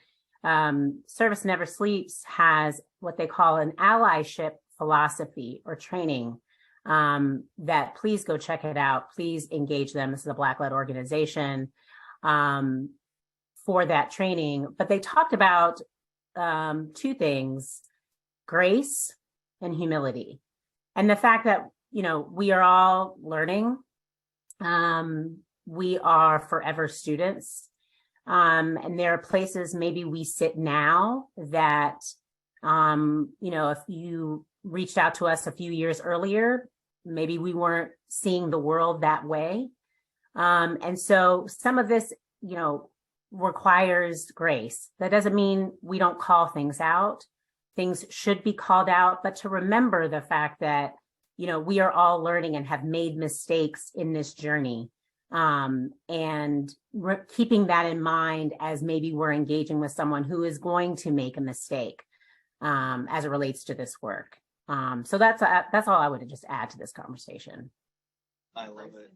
Service Never Sleeps has what they call an allyship philosophy or training that please go check it out. Please engage them. This is a Black-led organization for that training. But they talked about two things, grace and humility. And the fact that, we are all learning. We are forever students. And there are places maybe we sit now that, if you reached out to us a few years earlier, maybe we weren't seeing the world that way. And so some of this, requires grace. That doesn't mean we don't call things out. Things should be called out, but to remember the fact that, we are all learning and have made mistakes in this journey. And keeping that in mind as maybe we're engaging with someone who is going to make a mistake as it relates to this work. So that's all I would just add to this conversation. I love it.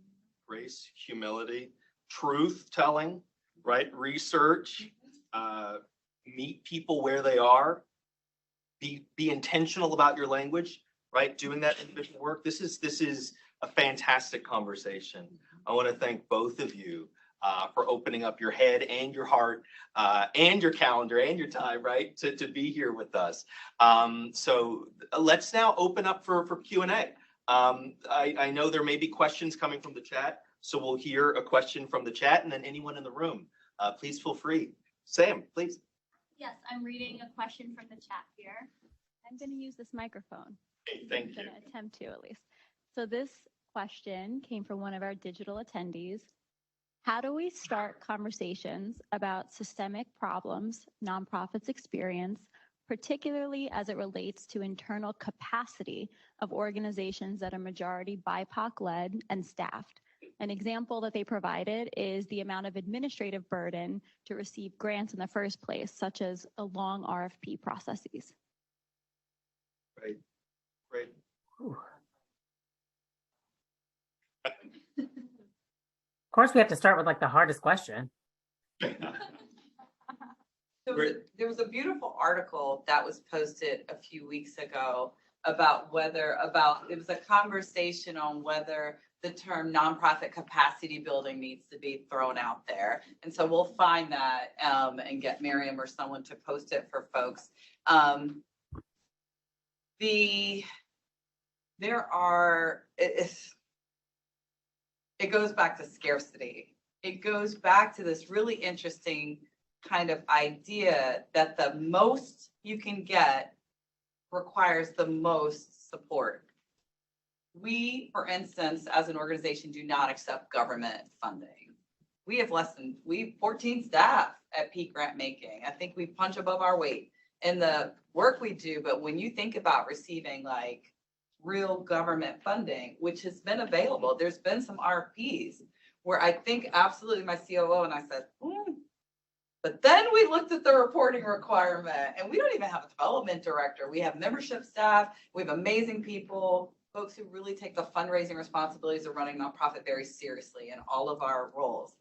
Grace, humility, truth telling, right? Research, meet people where they are, be intentional about your language, right? Doing that individual work. This is a fantastic conversation. I want to thank both of you for opening up your head and your heart and your calendar and your time, right, to be here with us. So let's now open up for Q&A. I know there may be questions coming from the chat, so we'll hear a question from the chat, and then anyone in the room, please feel free. Sam, please. Yes, I'm reading a question from the chat here. I'm going to use this microphone. Hey, thank you. I'm going to attempt to, at least. So this question came from one of our digital attendees. How do we start conversations about systemic problems nonprofits experience, particularly as it relates to internal capacity of organizations that are majority BIPOC-led and staffed? An example that they provided is the amount of administrative burden to receive grants in the first place, such as a long RFP processes. Great. Of course, we have to start with the hardest question. There was a beautiful article that was posted a few weeks ago about it was a conversation on whether the term nonprofit capacity building needs to be thrown out there. And so we'll find that and get Miriam or someone to post it for folks. It goes back to scarcity. It goes back to this really interesting kind of idea that the most you can get requires the most support. We, for instance, as an organization, do not accept government funding. We have 14 staff at Peak Grantmaking. I think we punch above our weight in the work we do, but when you think about receiving like real government funding, which has been available, there's been some RFPs where I think absolutely my COO and I said, But then we looked at the reporting requirement, and we don't even have a development director. We have membership staff, we have amazing people, folks who really take the fundraising responsibilities of running nonprofit very seriously in all of our roles.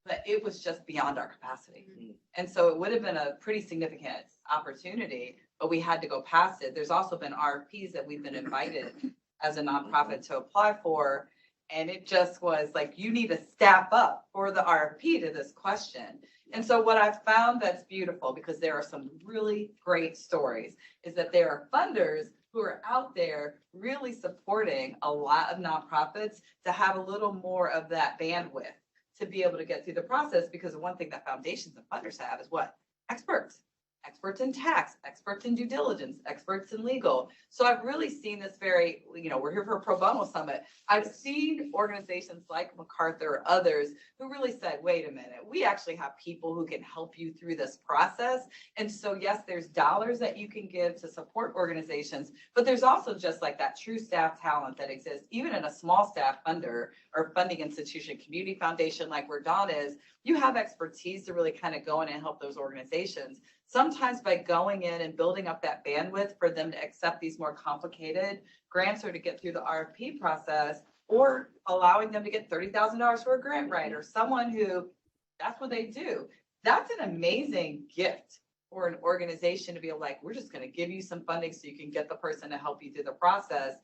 But it was just beyond our capacity. Mhm. And so it would have been a pretty significant opportunity, but we had to go past it. There's also been RFPs that we've been invited as a nonprofit to apply for. And it just was like, you need to staff up for the RFP to this question. And so what I've found that's beautiful, because there are some really great stories, is that there are funders who are out there really supporting a lot of nonprofits to have a little more of that bandwidth to be able to get through the process. Because one thing that foundations and funders have is what? Experts in tax, experts in due diligence, experts in legal. So I've really seen this very, we're here for a pro bono summit. I've seen organizations like MacArthur or others who really said, wait a minute, we actually have people who can help you through this process. And so, yes, there's dollars that you can give to support organizations, but there's also just like that true staff talent that exists, even in a small staff funder or funding institution, community foundation, like where Dawnn is. You have expertise to really kind of go in and help those organizations. Sometimes by going in and building up that bandwidth for them to accept these more complicated grants or to get through the RFP process, or allowing them to get $30,000 for a grant writer, someone who that's what they do. That's an amazing gift for an organization to be like, we're just going to give you some funding so you can get the person to help you through the process.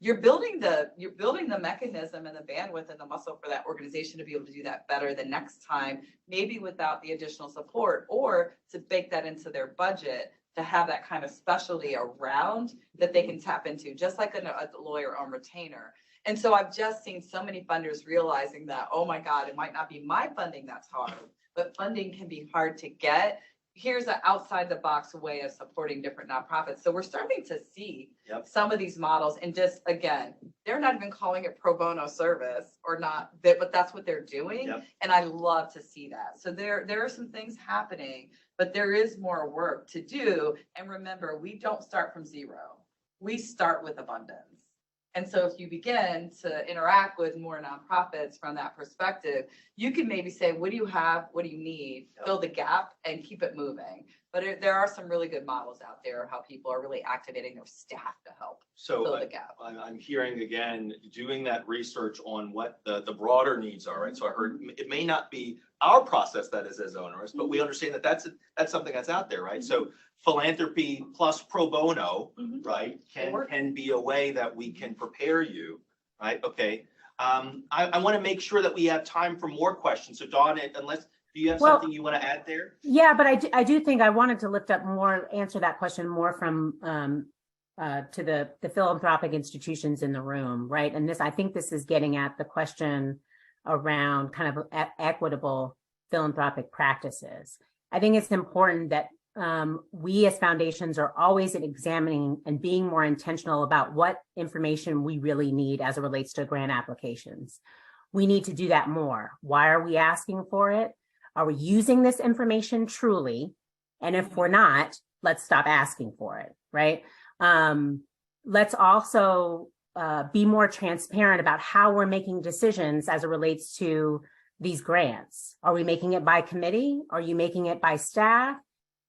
You're building the mechanism and the bandwidth and the muscle for that organization to be able to do that better the next time, maybe without the additional support, or to bake that into their budget to have that kind of specialty around that they can tap into, just like a lawyer on retainer. And so I've just seen so many funders realizing that, oh my God, it might not be my funding that's hard, but funding can be hard to get. Here's an outside the box way of supporting different nonprofits. So we're starting to see some of these models, and just, again, they're not even calling it pro bono service or not, but that's what they're doing. And I love to see that. So there are some things happening, but there is more work to do. And remember, we don't start from zero. We start with abundance. And so if you begin to interact with more nonprofits from that perspective, you can maybe say, what do you have? What do you need? Fill the gap and keep it moving. But there are some really good models out there of how people are really activating their staff to help fill the gap. I'm hearing again, doing that research on what the broader needs are, right? So I heard it may not be our process that is as onerous, but we understand that that's something that's out there, right? So philanthropy plus pro bono, right, can be a way that we can prepare you, right? Okay. I want to make sure that we have time for more questions. So Dawnn, do you have something you want to add there? Yeah, but I do think I wanted to lift up more, answer that question more from to the philanthropic institutions in the room, right? And I think this is getting at the question around kind of equitable philanthropic practices. I think it's important that we as foundations are always examining and being more intentional about what information we really need as it relates to grant applications. We need to do that more. Why are we asking for it? Are we using this information truly? And if we're not, let's stop asking for it, right? Let's also be more transparent about how we're making decisions as it relates to these grants. Are we making it by committee? Are you making it by staff?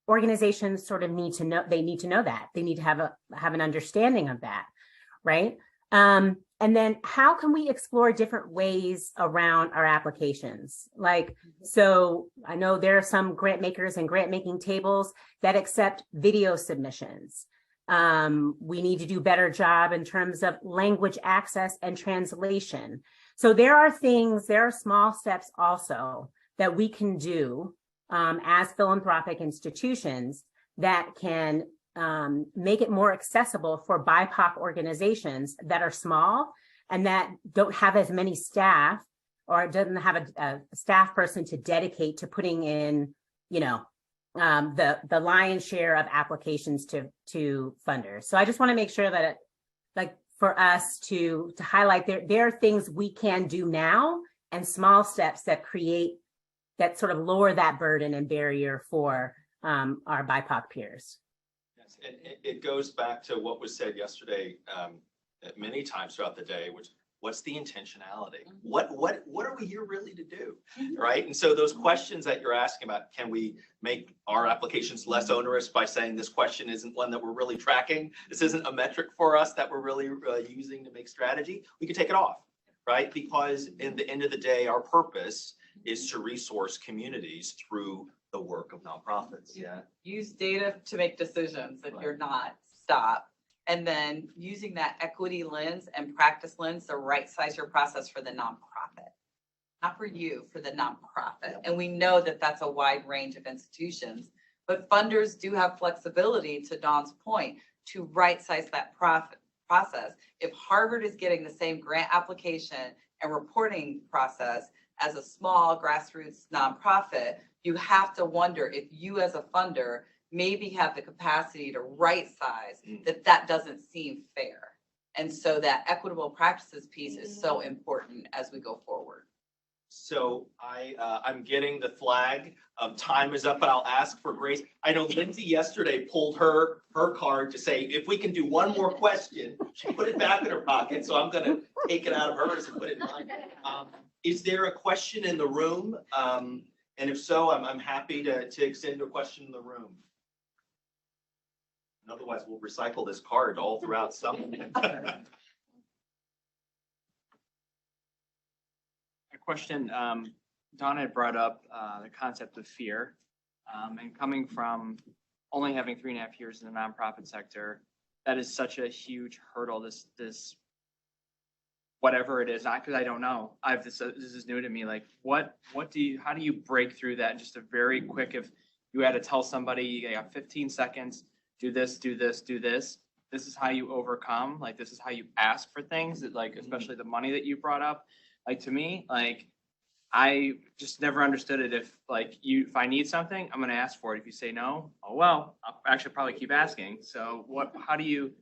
Organizations sort of need to know, they need to know that. They need to have an understanding of that, right? And then how can we explore different ways around our applications? So I know there are some grant makers and grant making tables that accept video submissions. We need to do a better job in terms of language access and translation. So there are small steps also that we can do as philanthropic institutions that can make it more accessible for BIPOC organizations that are small and that don't have as many staff or doesn't have a staff person to dedicate to putting in, the lion's share of applications to funders. So I just want to make sure that for us to highlight there are things we can do now and small steps that sort of lower that burden and barrier for our BIPOC peers. Yes, and it goes back to what was said yesterday many times throughout the day, which what's the intentionality? What are we here really to do, right? And so those questions that you're asking about, can we make our applications less onerous by saying this question isn't one that we're really tracking? This isn't a metric for us that we're really using to make strategy. We could take it off, right? Because in the end of the day, our purpose is to resource communities through the work of nonprofits. Yeah. Use data to make decisions. If you're not, stop. And then using that equity lens and practice lens to right size your process for the nonprofit, not for you, for the nonprofit. And we know that that's a wide range of institutions, but funders do have flexibility, to Dawn's point, to right size that process. If Harvard is getting the same grant application and reporting process as a small grassroots nonprofit, you have to wonder if you as a funder maybe have the capacity to right size that doesn't seem fair. And so that equitable practices piece is so important as we go forward. So I'm getting the flag of time is up, and I'll ask for grace. I know Lindsay yesterday pulled her card to say, if we can do one more question, she put it back in her pocket. So I'm going to take it out of hers and put it in mine. Is there a question in the room? And if so, I'm happy to extend a question in the room. And otherwise, we'll recycle this card all throughout summer. A question, Dawnn had brought up the concept of fear, and coming from only having 3.5 years in the nonprofit sector, that is such a huge hurdle. This whatever it is, not because I don't know. This is new to me. Like, how do you break through that? Just a very quick, if you had to tell somebody, you got 15 seconds, do this, do this, do this. This is how you overcome. Like, this is how you ask for things. That, like, especially the money that you brought up. Like, to me, like, I just never understood it. If I need something, I'm going to ask for it. If you say no, oh well, I'll actually probably keep asking. So how do you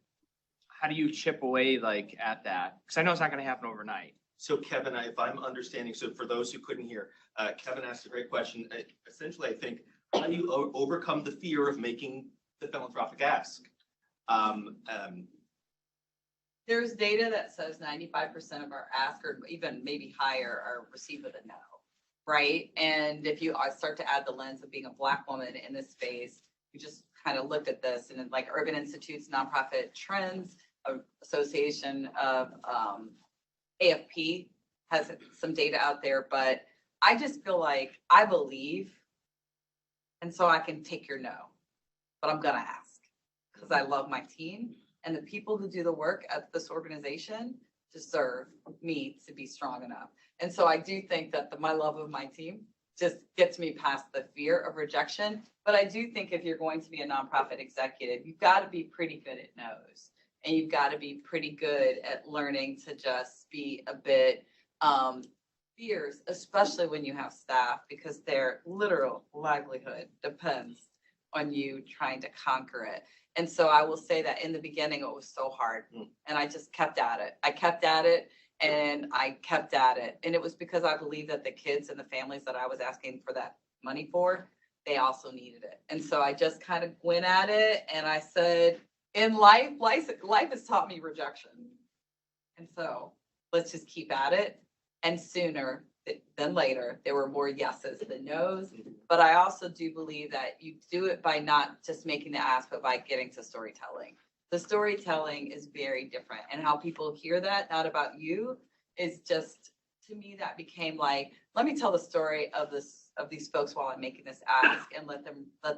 chip away at that? Because I know it's not going to happen overnight. So Kevin, if I'm understanding, so for those who couldn't hear, Kevin asked a great question. Essentially, I think, how do you overcome the fear of making the philanthropic ask? There's data that says 95% of our ask, or even maybe higher, are received with a no, right? And if you start to add the lens of being a Black woman in this space, you just kind of looked at this, and like Urban Institute's Nonprofit Trends Association of AFP has some data out there, but I just feel like I believe, and so I can take your no, but I'm gonna ask because I love my team. And the people who do the work at this organization deserve me to be strong enough. And so I do think that my love of my team just gets me past the fear of rejection. But I do think if you're going to be a nonprofit executive, you've got to be pretty good at no's. And you've got to be pretty good at learning to just be a bit fierce, especially when you have staff, because their literal livelihood depends on you trying to conquer it. And so I will say that in the beginning, it was so hard, and I just kept at it. I kept at it, and I kept at it. And it was because I believe that the kids and the families that I was asking for that money for, they also needed it. And so I just kind of went at it, and I said, in life has taught me rejection. And so let's just keep at it. And sooner than later, there were more yeses than nos. But I also do believe that you do it by not just making the ask, but by getting to storytelling. The storytelling is very different. And how people hear that, not about you, is just, to me, that became like, let me tell the story of these folks while I'm making this ask, and let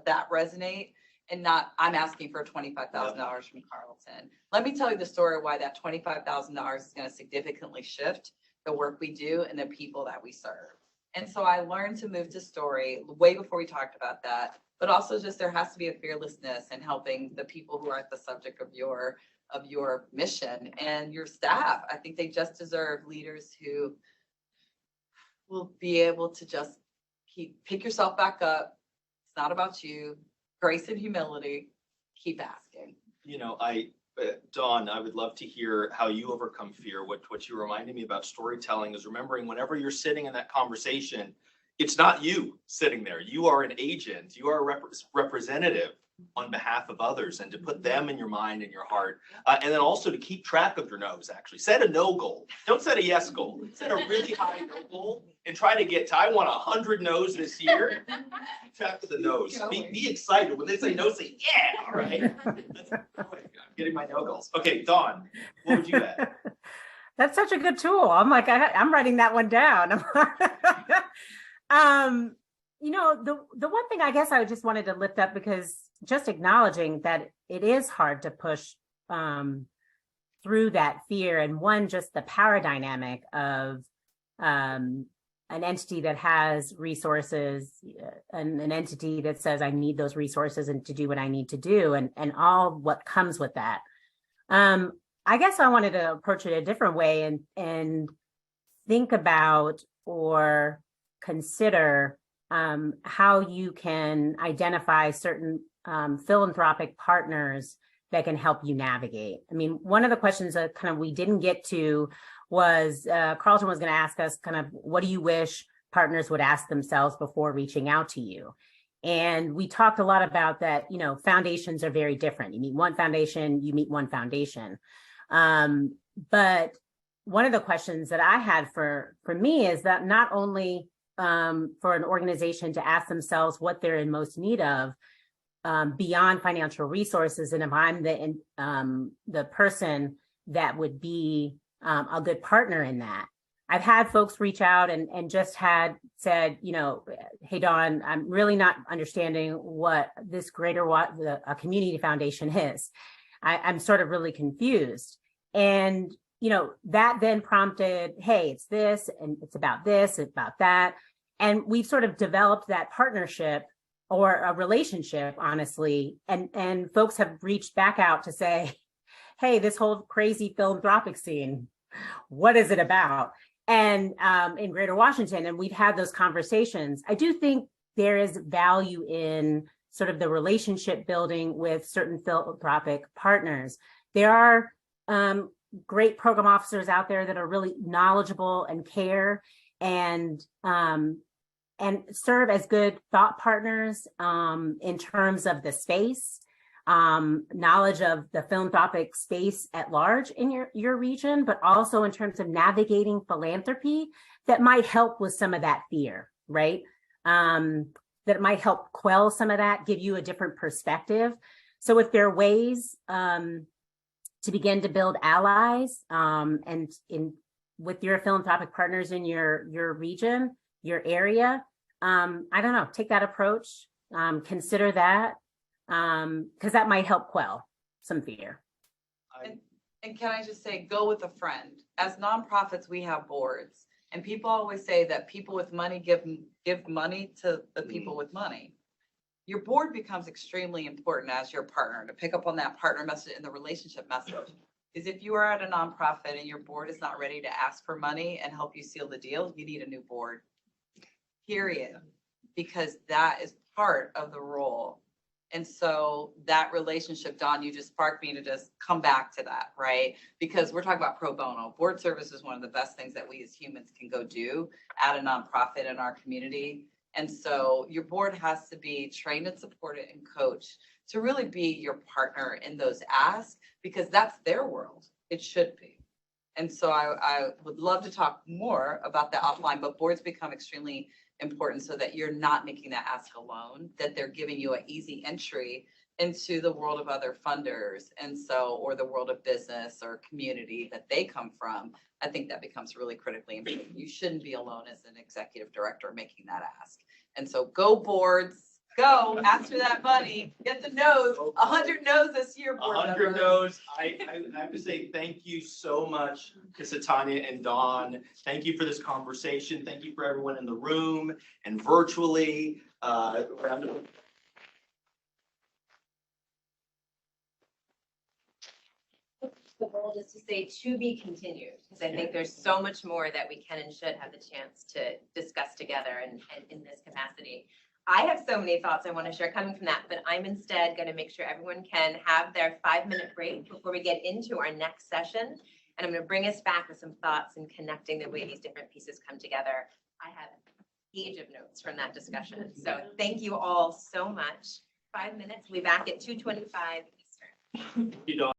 that resonate. And not, I'm asking for $25,000 from Carlton. Let me tell you the story why that $25,000 is going to significantly shift the work we do and the people that we serve. And so I learned to move to story way before we talked about that, but also just there has to be a fearlessness in helping the people who are at the subject of your mission and your staff. I think they just deserve leaders who will be able to just pick yourself back up. It's not about you. Grace and humility. Keep asking. You know, I Dawnn, I would love to hear how you overcome fear. What you reminded me about storytelling is remembering whenever you're sitting in that conversation, it's not you sitting there. You are an agent. You are a representative on behalf of others, and to put them in your mind and your heart. And then also to keep track of your no's, actually. Set a no goal. Don't set a yes goal. Set a really high no goal and try to get to, I want 100 no's this year. Keep track of the no's. Be excited. When they say no, say, yeah, all right. Oh my God, I'm getting my no goals. Okay, Dawnn, what would you add? That's such a good tool. I'm like, I'm writing that one down. You know, the one thing I guess I just wanted to lift up, because just acknowledging that it is hard to push through that fear, and one, just the power dynamic of an entity that has resources and an entity that says I need those resources and to do what I need to do, and all what comes with that. I guess I wanted to approach it a different way and think about or consider how you can identify certain philanthropic partners that can help you navigate. I mean, one of the questions that kind of we didn't get to was Carlton was going to ask us kind of, what do you wish partners would ask themselves before reaching out to you? And we talked a lot about that, you know, foundations are very different. You meet one foundation, you meet one foundation. But one of the questions that I had for me is that not only for an organization to ask themselves what they're in most need of beyond financial resources, and if I'm the person that would be a good partner in that. I've had folks reach out and just said, you know, hey, Dawnn, I'm really not understanding what this a community foundation is. I'm sort of really confused. And, you know, that then prompted, hey, it's this, and it's about this, it's about that. And we've sort of developed that partnership or a relationship, honestly. And folks have reached back out to say, hey, this whole crazy philanthropic scene, what is it about? And in Greater Washington, and we've had those conversations. I do think there is value in sort of the relationship building with certain philanthropic partners. There are great program officers out there that are really knowledgeable and care and serve as good thought partners in terms of the space, knowledge of the philanthropic space at large in your region, but also in terms of navigating philanthropy that might help with some of that fear, right? That might help quell some of that, give you a different perspective. So if there are ways to begin to build allies and with your philanthropic partners in your region, your area, I don't know, take that approach, consider that, because that might help quell some fear. And can I just say, go with a friend. As nonprofits, we have boards, and people always say that people with money give money to the people with money. Your board becomes extremely important as your partner, to pick up on that partner message and the relationship message. Is if you are at a nonprofit and your board is not ready to ask for money and help you seal the deal, you need a new board, period, because that is part of the role. And so that relationship, Dawnn, you just sparked me to just come back to that, right? Because we're talking about pro bono. Board service is one of the best things that we as humans can go do at a nonprofit in our community. And so your board has to be trained and supported and coached to really be your partner in those asks, because that's their world. It should be. And so I would love to talk more about that offline, but boards become extremely important so that you're not making that ask alone, that they're giving you an easy entry into the world of other funders. And so, or the world of business or community that they come from. I think that becomes really critically important. You shouldn't be alone as an executive director making that ask. And so go boards, go ask for that money, get the no's, 100 no's this year. 100 no's. I have to say thank you so much to Satonya and Dawnn. Thank you for this conversation. Thank you for everyone in the room and virtually. The goal is to say to be continued, because I think there's so much more that we can and should have the chance to discuss together and in this capacity. I have so many thoughts I want to share coming from that, but I'm instead going to make sure everyone can have their 5-minute break before we get into our next session. And I'm going to bring us back with some thoughts and connecting the way these different pieces come together. I have a page of notes from that discussion. So thank you all so much. 5 minutes. We'll be back at 2:25 Eastern. You don't